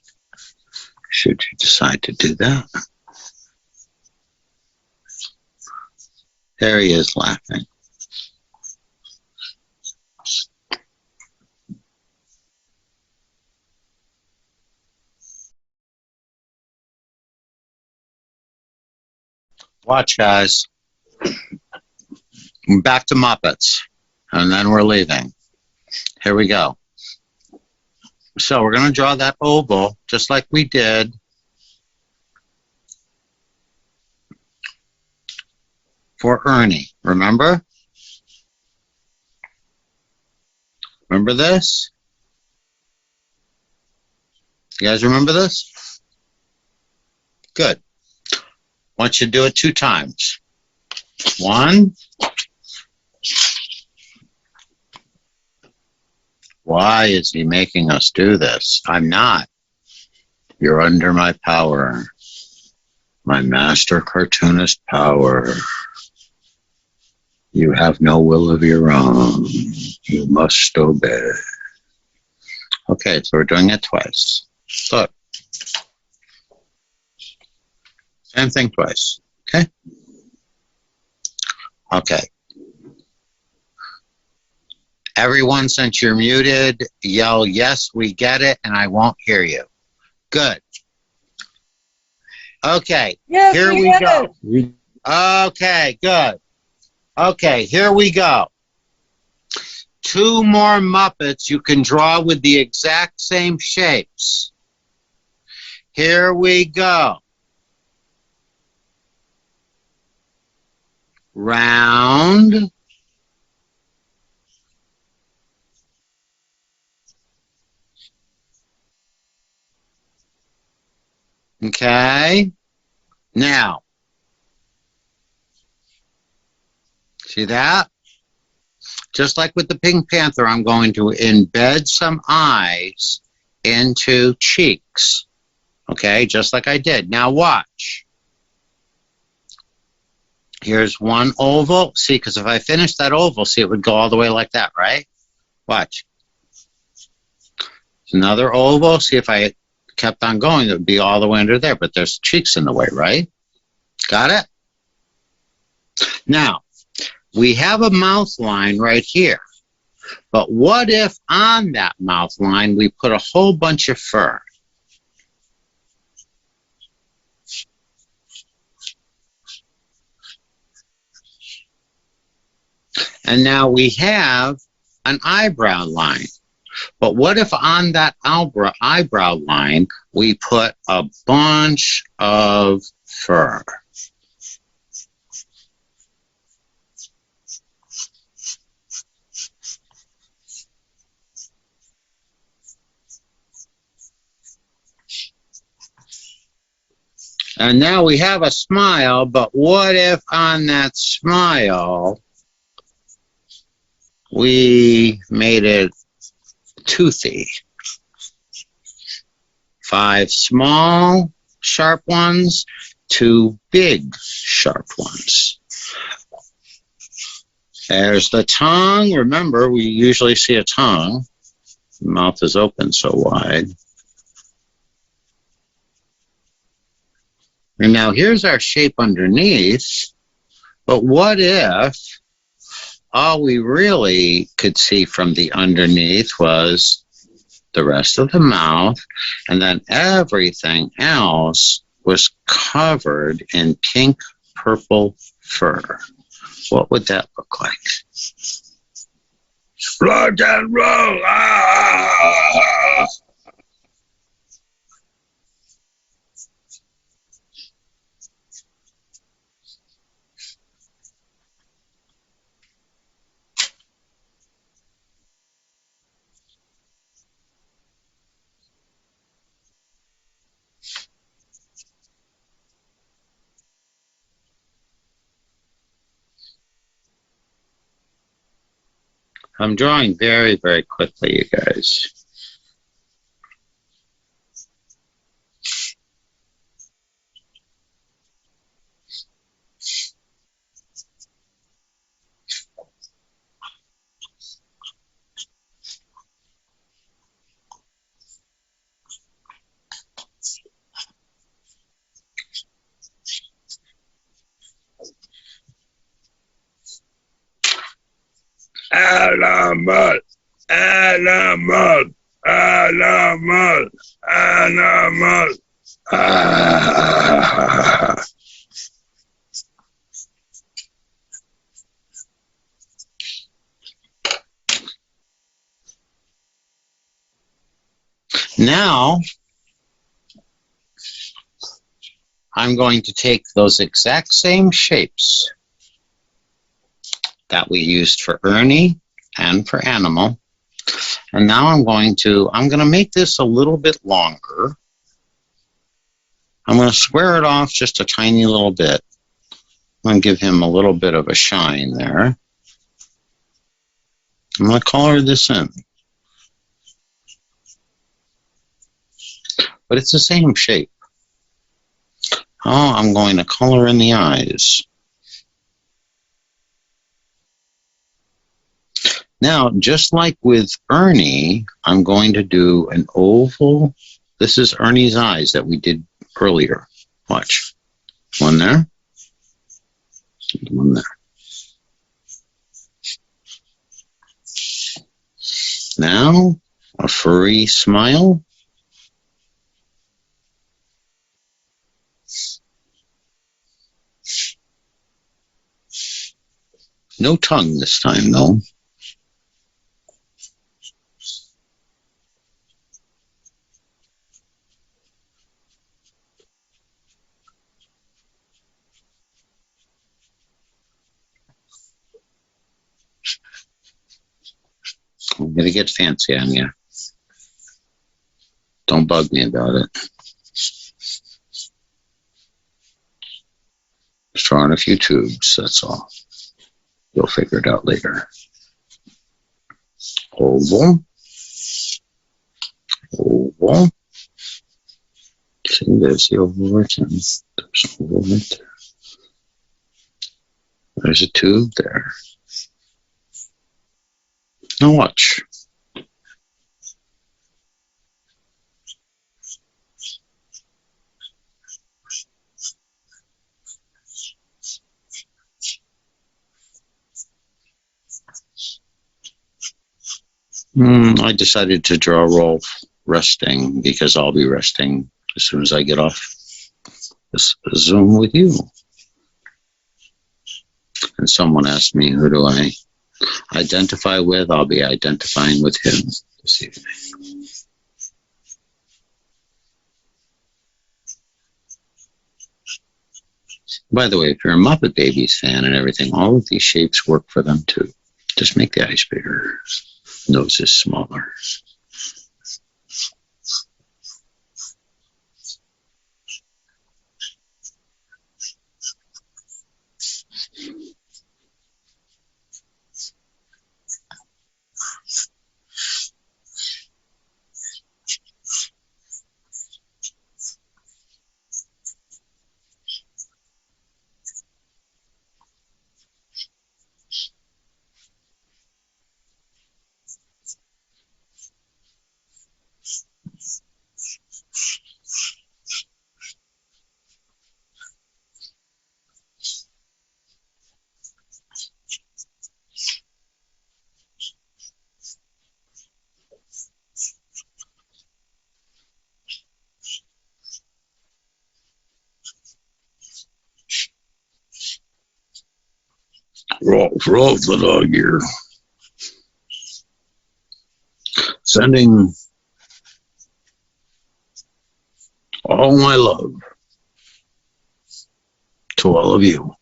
should you decide to do that. There he is laughing. Watch, guys. Back to Muppets, and then we're leaving. Here we go. So we're going to draw that oval, just like we did for Ernie. Remember? Remember this? You guys remember this? Good. I want you to do it 2 times. 1. Why is he making us do this? I'm not. You're under my power. My master cartoonist power. You have no will of your own. You must obey. Okay, so we're doing it twice. Look. Same thing twice. Okay? Okay. Everyone, since you're muted, yell, yes, we get it, and I won't hear you. Good. Okay, Yes, here we go. Okay, good. Okay, here we go. 2 more Muppets you can draw with the exact same shapes. Here we go. Round. Okay. Now, see that? Just like with the Pink Panther, I'm going to embed some eyes into cheeks. Okay, just like I did. Now watch. Here's one oval. See, because if I finish that oval, see, it would go all the way like that, right? Watch. Another oval. See, if I kept on going, it would be all the way under there, but there's cheeks in the way, right? Got it? Now, we have a mouth line right here, but what if on that mouth line we put a whole bunch of fur? And now we have an eyebrow line. But what if on that eyebrow line we put a bunch of fur? And now we have a smile, but what if on that smile we made it toothy? 5 small, sharp ones, 2 big, sharp ones. There's the tongue. Remember, we usually see a tongue. The mouth is open so wide. And now here's our shape underneath. But what if all we really could see from the underneath was the rest of the mouth, and then everything else was covered in pink purple fur? What would that look like? Rock and roll! Ah! I'm drawing very, very quickly, you guys. Animal, animal, animal, animal. Ah. Now, I'm going to take those exact same shapes that we used for Ernie and for Animal. And now I'm going to make this a little bit longer. I'm going to square it off just a tiny little bit. I'm going to give him a little bit of a shine there. I'm going to color this in. But it's the same shape. Oh, I'm going to color in the eyes. Now, just like with Ernie, I'm going to do an oval. This is Ernie's eyes that we did earlier. Watch. One there. One there. Now, a furry smile. No tongue this time, though. I'm going to get fancy on you. Don't bug me about it. Just drawing a few tubes, that's all. You'll figure it out later. Oval. Oval. See, there's the oval written. There's an oval right there. There's a tube there. Now watch. I decided to draw Rolf resting because I'll be resting as soon as I get off this Zoom with you. And someone asked me, who do I identify with? I'll be identifying with him this evening. By the way, if you're a Muppet Babies fan and everything, all of these shapes work for them too. Just make the eyes bigger. Nose is smaller. Rolf the dog here. Sending all my love to all of you.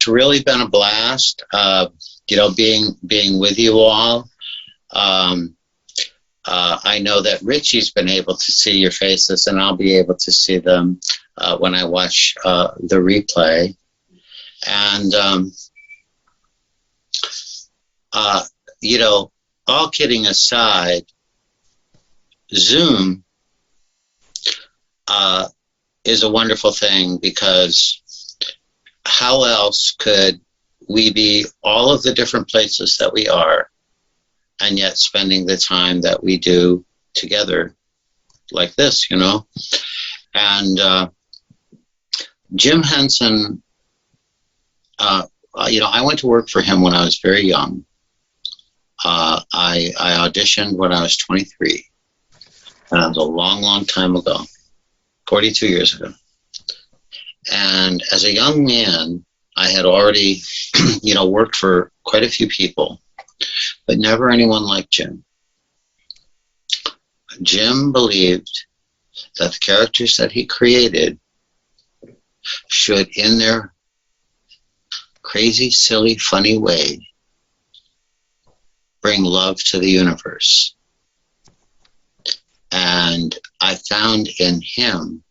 It's really been a blast, being with you all. I know that Richie's been able to see your faces, and I'll be able to see them when I watch the replay. And, all kidding aside, Zoom is a wonderful thing, because how else could we be all of the different places that we are, and yet spending the time that we do together like this, And Jim Henson, I went to work for him when I was very young. I auditioned when I was 23. And that was a long, long time ago, 42 years ago. And as a young man, I had already, worked for quite a few people, but never anyone like Jim. Jim believed that the characters that he created should, in their crazy, silly, funny way, bring love to the universe. And I found in him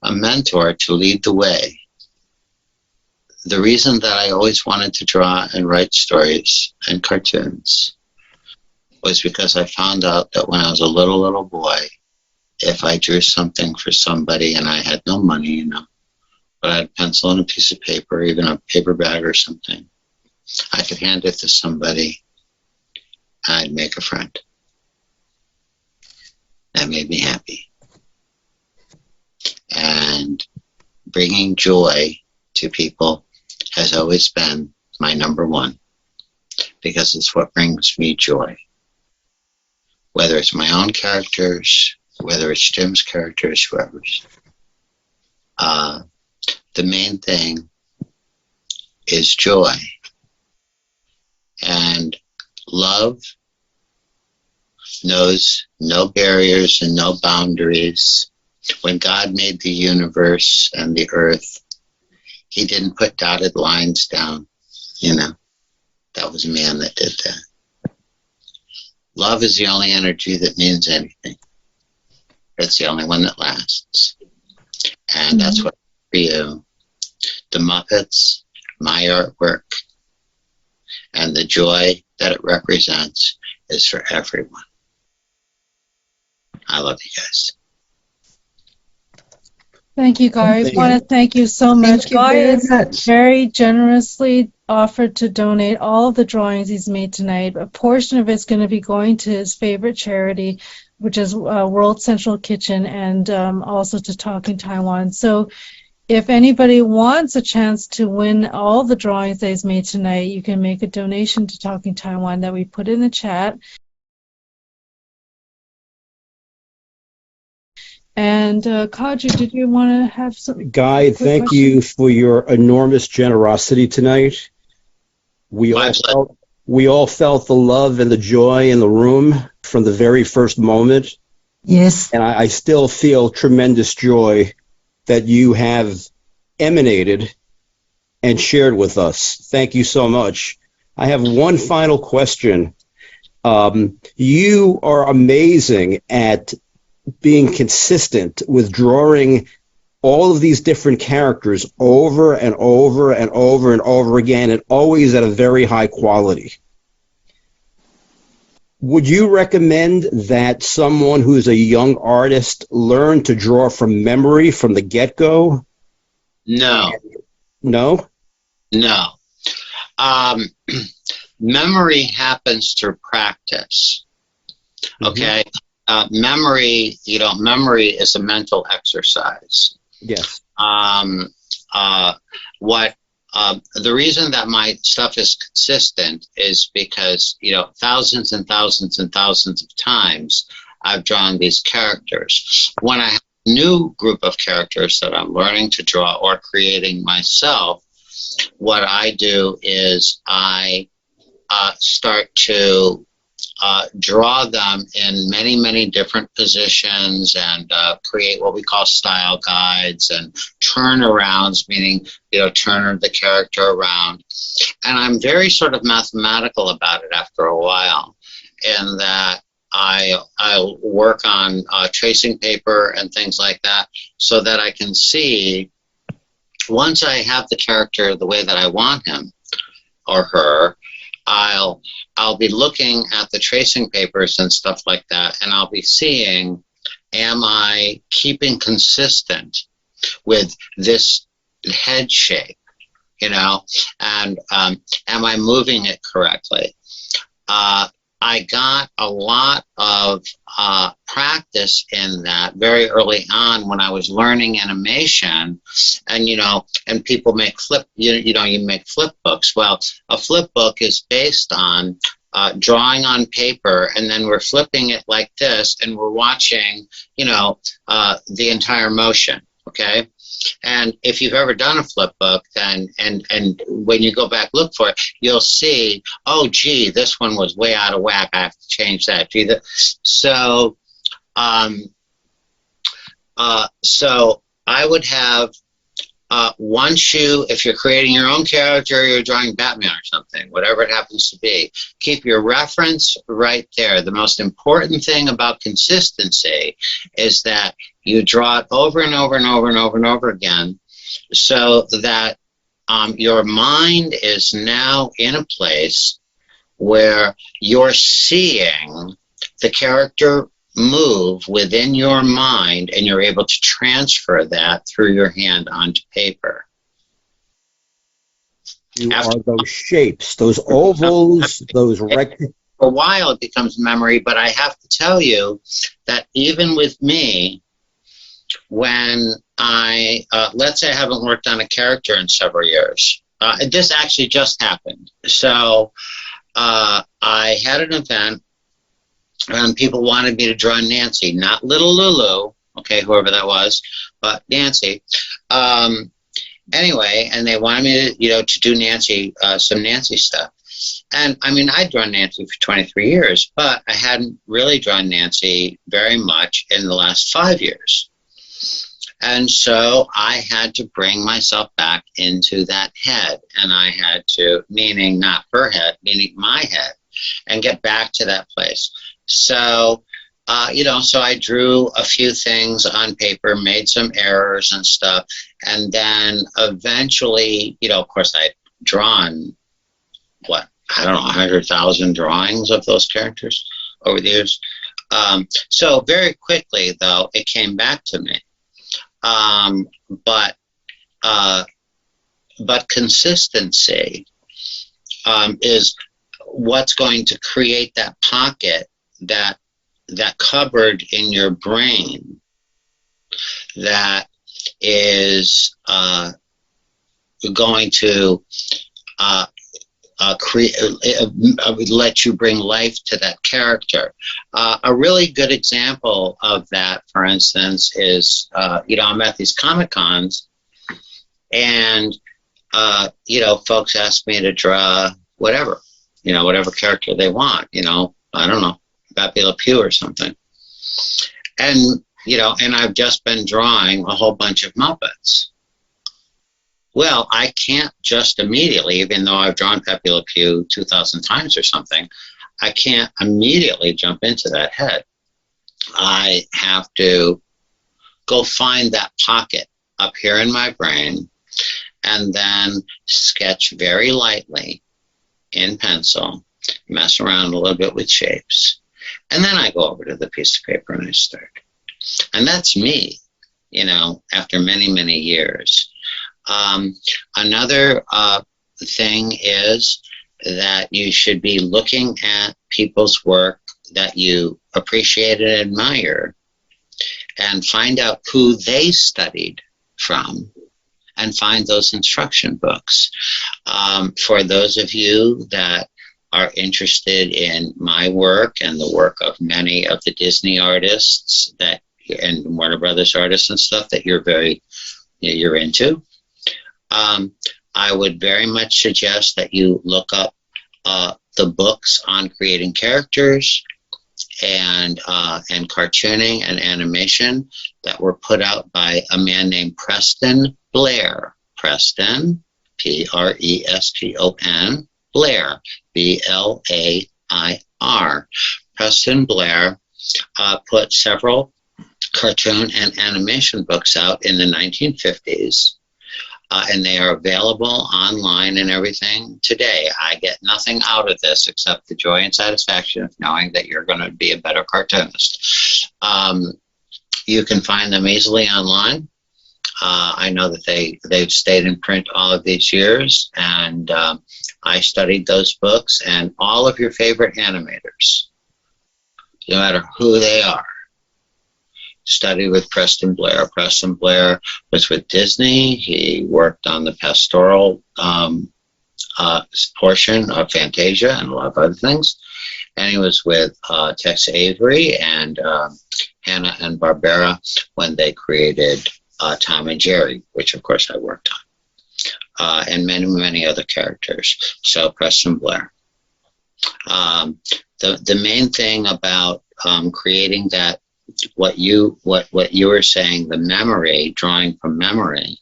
a mentor to lead the way. The reason that I always wanted to draw and write stories and cartoons was because I found out that when I was a little boy, if I drew something for somebody and I had no money, but I had a pencil and a piece of paper, even a paper bag or something, I could hand it to somebody and I'd make a friend. That made me happy. And bringing joy to people has always been my number one, because it's what brings me joy. Whether it's my own characters, whether it's Jim's characters, whoever's. The main thing is joy. And love knows no barriers and no boundaries. When God made the universe and the earth, he didn't put dotted lines down, That was man that did that. Love is the only energy that means anything. It's the only one that lasts. And that's what for you. The Muppets, my artwork, and the joy that it represents is for everyone. I love you guys. Thank you, Guy. I want to thank you so much. Thank you Guy very has much. very generously offered to donate all of the drawings he's made tonight. A portion of it's going to be going to his favorite charity, which is World Central Kitchen, and also to Talking Taiwan. So if anybody wants a chance to win all the drawings that he's made tonight, you can make a donation to Talking Taiwan that we put in the chat. And Kaju, did you want to have some? Guy, thank question? you for your enormous generosity tonight. We all felt the love and the joy in the room from the very first moment. Yes. And I still feel tremendous joy that you have emanated and shared with us. Thank you so much. I have one final question. You are amazing at being consistent with drawing all of these different characters over and over and over and over again, and always at a very high quality. Would you recommend that someone who's a young artist learn to draw from memory from the get-go? No. No? No. Memory happens through practice. Okay? Memory is a mental exercise. Yes. What The reason that my stuff is consistent is because, thousands and thousands and thousands of times I've drawn these characters. When I have a new group of characters that I'm learning to draw or creating myself, what I do is I start to draw them in many, many different positions and create what we call style guides and turnarounds, meaning, turn the character around. And I'm very sort of mathematical about it after a while, in that I'll work on tracing paper and things like that, so that I can see, once I have the character the way that I want him or her, I'll be looking at the tracing papers and stuff like that, and I'll be seeing, am I keeping consistent with this head shape, and am I moving it correctly? I got a lot of practice in that very early on when I was learning animation, and people make you make flip books. Well, a flip book is based on drawing on paper, and then we're flipping it like this, and we're watching, the entire motion, okay? And if you've ever done a flip book, then and when you go back look for it, you'll see, oh, gee, this one was way out of whack. I have to change that. So I would have one shoe, if you're creating your own character, you're drawing Batman or something, whatever it happens to be. Keep your reference right there. The most important thing about consistency is that you draw it over and over and over and over and over again, so that your mind is now in a place where you're seeing the character move within your mind, and you're able to transfer that through your hand onto paper. You are those shapes, those ovals, those rectangles. For a while it becomes memory, but I have to tell you that even with me, when I, let's say I haven't worked on a character in several years, this actually just happened. So I had an event, and people wanted me to draw Nancy, not little Lulu, okay, whoever that was, but Nancy. Anyway, and they wanted me to, to do Nancy, some Nancy stuff. And I mean, I'd drawn Nancy for 23 years, but I hadn't really drawn Nancy very much in the last 5 years. And so I had to bring myself back into that head, and I had to, meaning not her head, meaning my head, and get back to that place. So, so I drew a few things on paper, made some errors and stuff, and then eventually, of course, I'd drawn, 100,000 drawings of those characters over the years. So very quickly, though, it came back to me. But consistency is what's going to create that pocket, that cupboard in your brain that is going to let you bring life to that character. A really good example of that, for instance, is I'm at these Comic Cons, and folks ask me to draw whatever character they want. I don't know, Pepe Le Pew or something, and I've just been drawing a whole bunch of Muppets. Well, I can't just immediately, even though I've drawn Pepe Le Pew 2,000 times or something, I can't immediately jump into that head. I have to go find that pocket up here in my brain, and then sketch very lightly in pencil, mess around a little bit with shapes, and then I go over to the piece of paper and I start. And that's me, after many, many years. Another thing is that you should be looking at people's work that you appreciate and admire, and find out who they studied from, and find those instruction books. For those of you that are interested in my work and the work of many of the Disney artists and Warner Brothers artists and stuff that you're into, I would very much suggest that you look up the books on creating characters and cartooning and animation that were put out by a man named Preston Blair. Preston, Preston, Blair, Blair. Preston Blair put several cartoon and animation books out in the 1950s. And they are available online and everything today. I get nothing out of this except the joy and satisfaction of knowing that you're going to be a better cartoonist. You can find them easily online. I know that they've stayed in print all of these years, and I studied those books, and all of your favorite animators, no matter who they are, studied with Preston Blair. Preston Blair was with Disney. He worked on the pastoral portion of Fantasia and a lot of other things. And he was with Tex Avery and Hanna-Barbera when they created Tom and Jerry, which of course I worked on, and many, many other characters. So Preston Blair. The main thing about creating that, what you were saying, the memory, drawing from memory,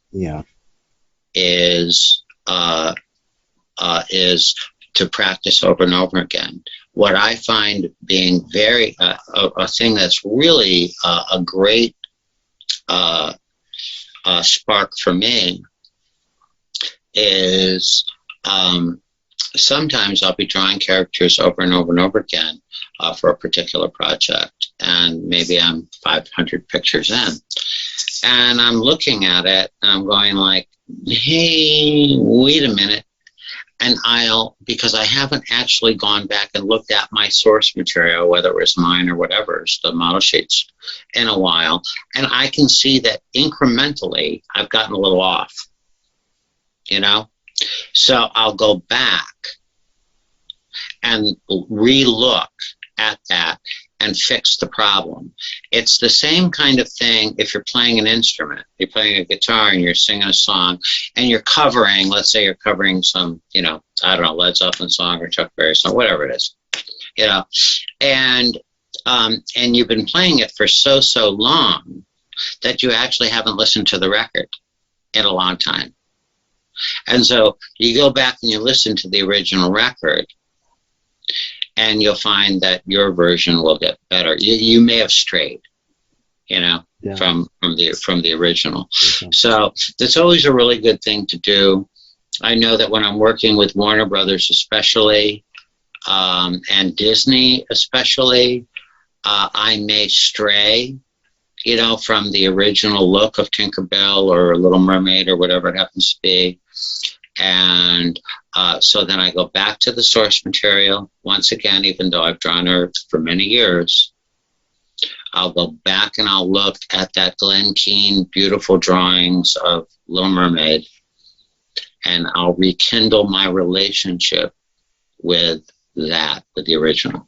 is to practice over and over again. What I find being very a thing that's really a great spark for me is sometimes I'll be drawing characters over and over and over again for a particular project, and maybe I'm 500 pictures in, and I'm looking at it and I'm going like, hey, wait a minute. And because I haven't actually gone back and looked at my source material, whether it was mine or whatever, the model sheets, in a while, and I can see that incrementally I've gotten a little off, So I'll go back and re-look at that and fix the problem. It's the same kind of thing if you're playing an instrument. You're playing a guitar and you're singing a song and you're covering, let's say you're covering some, I don't know, Led Zeppelin song or Chuck Berry song, whatever it is, and you've been playing it for so long that you actually haven't listened to the record in a long time. And so you go back and you listen to the original record, and you'll find that your version will get better. You may have strayed, from the original. Okay. So that's always a really good thing to do. I know that when I'm working with Warner Brothers especially, and Disney especially, I may stray, from the original look of Tinkerbell or Little Mermaid or whatever it happens to be. And so then I go back to the source material once again, even though I've drawn her for many years. I'll go back and I'll look at that Glenn Keane beautiful drawings of Little Mermaid, and I'll rekindle my relationship with the original.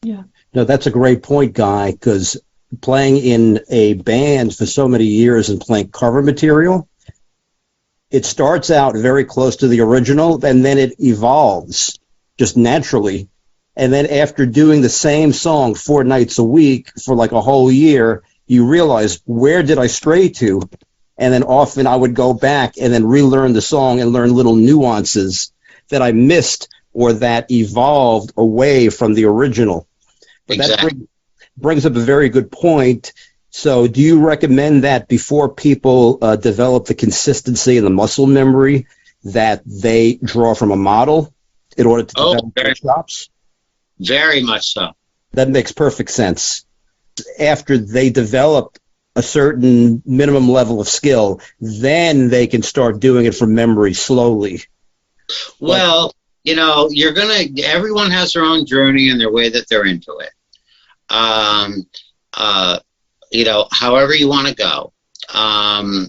Yeah. No, that's a great point, Guy, because playing in a band for so many years and playing cover material, it starts out very close to the original, and then it evolves just naturally. And then after doing the same song 4 nights a week for like a whole year, you realize, where did I stray to? And then often I would go back and then relearn the song and learn little nuances that I missed or that evolved away from the original. But exactly. That brings up a very good point. So do you recommend that before people develop the consistency and the muscle memory that they draw from a model in order to develop their chops? Very much so. That makes perfect sense. After they develop a certain minimum level of skill, then they can start doing it from memory slowly. Well, everyone has their own journey and their way that they're into it. However you want to go. But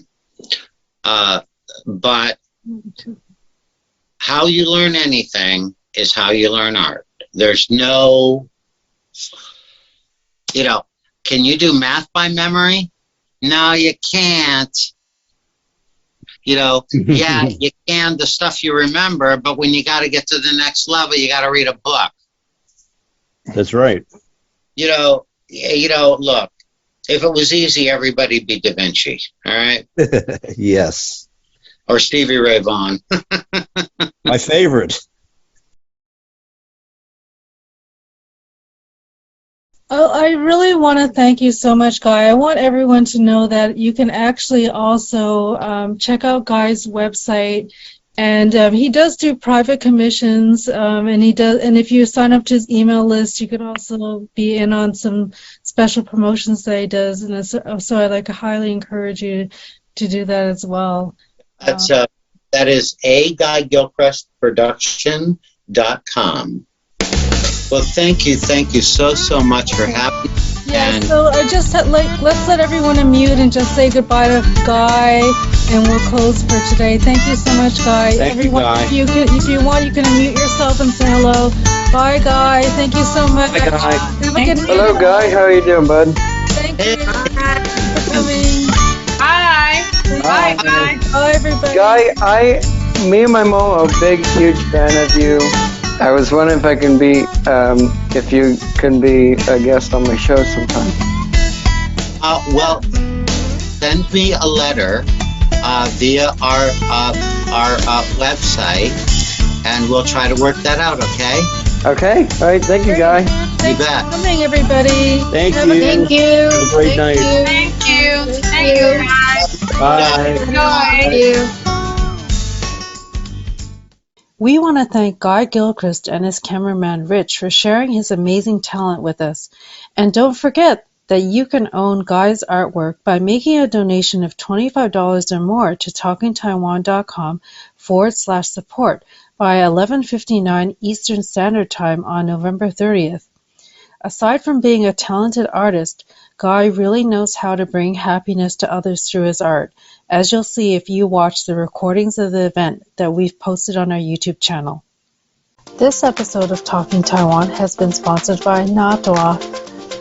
how you learn anything is how you learn art. There's no, can you do math by memory? No, you can't. Yeah, you can, the stuff you remember, but when you got to get to the next level, you got to read a book. That's right. Look, if it was easy, everybody'd be Da Vinci, all right? Yes. Or Stevie Ray Vaughan. My favorite. Oh, I really want to thank you so much, Guy. I want everyone to know that you can actually also check out Guy's website, and he does do private commissions, and if you sign up to his email list, you can also be in on some special promotions that he does, and so I'd highly encourage you to do that as well. That is GuyGilchristProduction.com. Well, thank you so much for having me. Yeah, so I just let's let everyone unmute and just say goodbye to Guy, and we'll close for today. Thank you so much, Guy. Thank you, Guy. If you want, you can unmute yourself and say hello. Bye, Guy. Thank you so much. Bye, Guy. Hello, Guy. How are you doing, bud? Thank you for coming. Bye. Bye, Guy. Bye, everybody. Guy, me and my mom are a big, huge fan of you. I was wondering if if you can be a guest on my show sometime. Well, send me a letter via our website, and we'll try to work that out, okay? Okay. All right. Thank you, Guy. Thanks bet. for coming, everybody. Thank you. Thank you. Have a great night. Thank you. Thank you, guys. Bye. Thank you. We want to thank Guy Gilchrist and his cameraman Rich for sharing his amazing talent with us. And don't forget that you can own Guy's artwork by making a donation of $25 or more to TalkingTaiwan.com/support by 11:59 Eastern Standard Time on November 30th. Aside from being a talented artist, Guy really knows how to bring happiness to others through his art, as you'll see if you watch the recordings of the event that we've posted on our YouTube channel. This episode of Talking Taiwan has been sponsored by NATOA,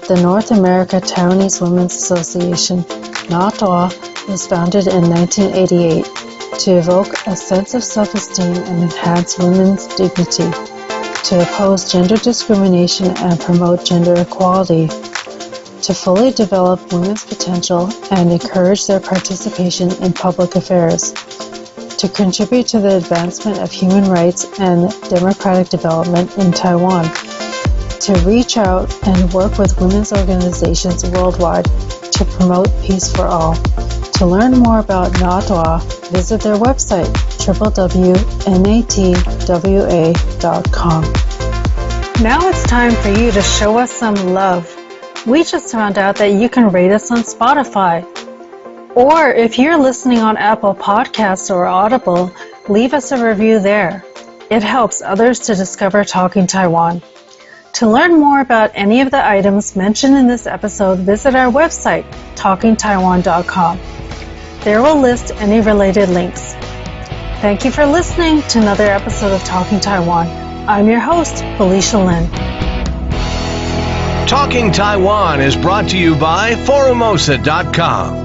the North America Taiwanese Women's Association. NATOA was founded in 1988 to evoke a sense of self-esteem and enhance women's dignity, to oppose gender discrimination and promote gender equality, to fully develop women's potential and encourage their participation in public affairs, to contribute to the advancement of human rights and democratic development in Taiwan, to reach out and work with women's organizations worldwide to promote peace for all. To learn more about NATOA, visit their website, www.natwa.com. Now it's time for you to show us some love. We just found out that you can rate us on Spotify. Or if you're listening on Apple Podcasts or Audible, leave us a review there. It helps others to discover Talking Taiwan. To learn more about any of the items mentioned in this episode, visit our website, TalkingTaiwan.com. There we'll list any related links. Thank you for listening to another episode of Talking Taiwan. I'm your host, Felicia Lin. Talking Taiwan is brought to you by Forumosa.com.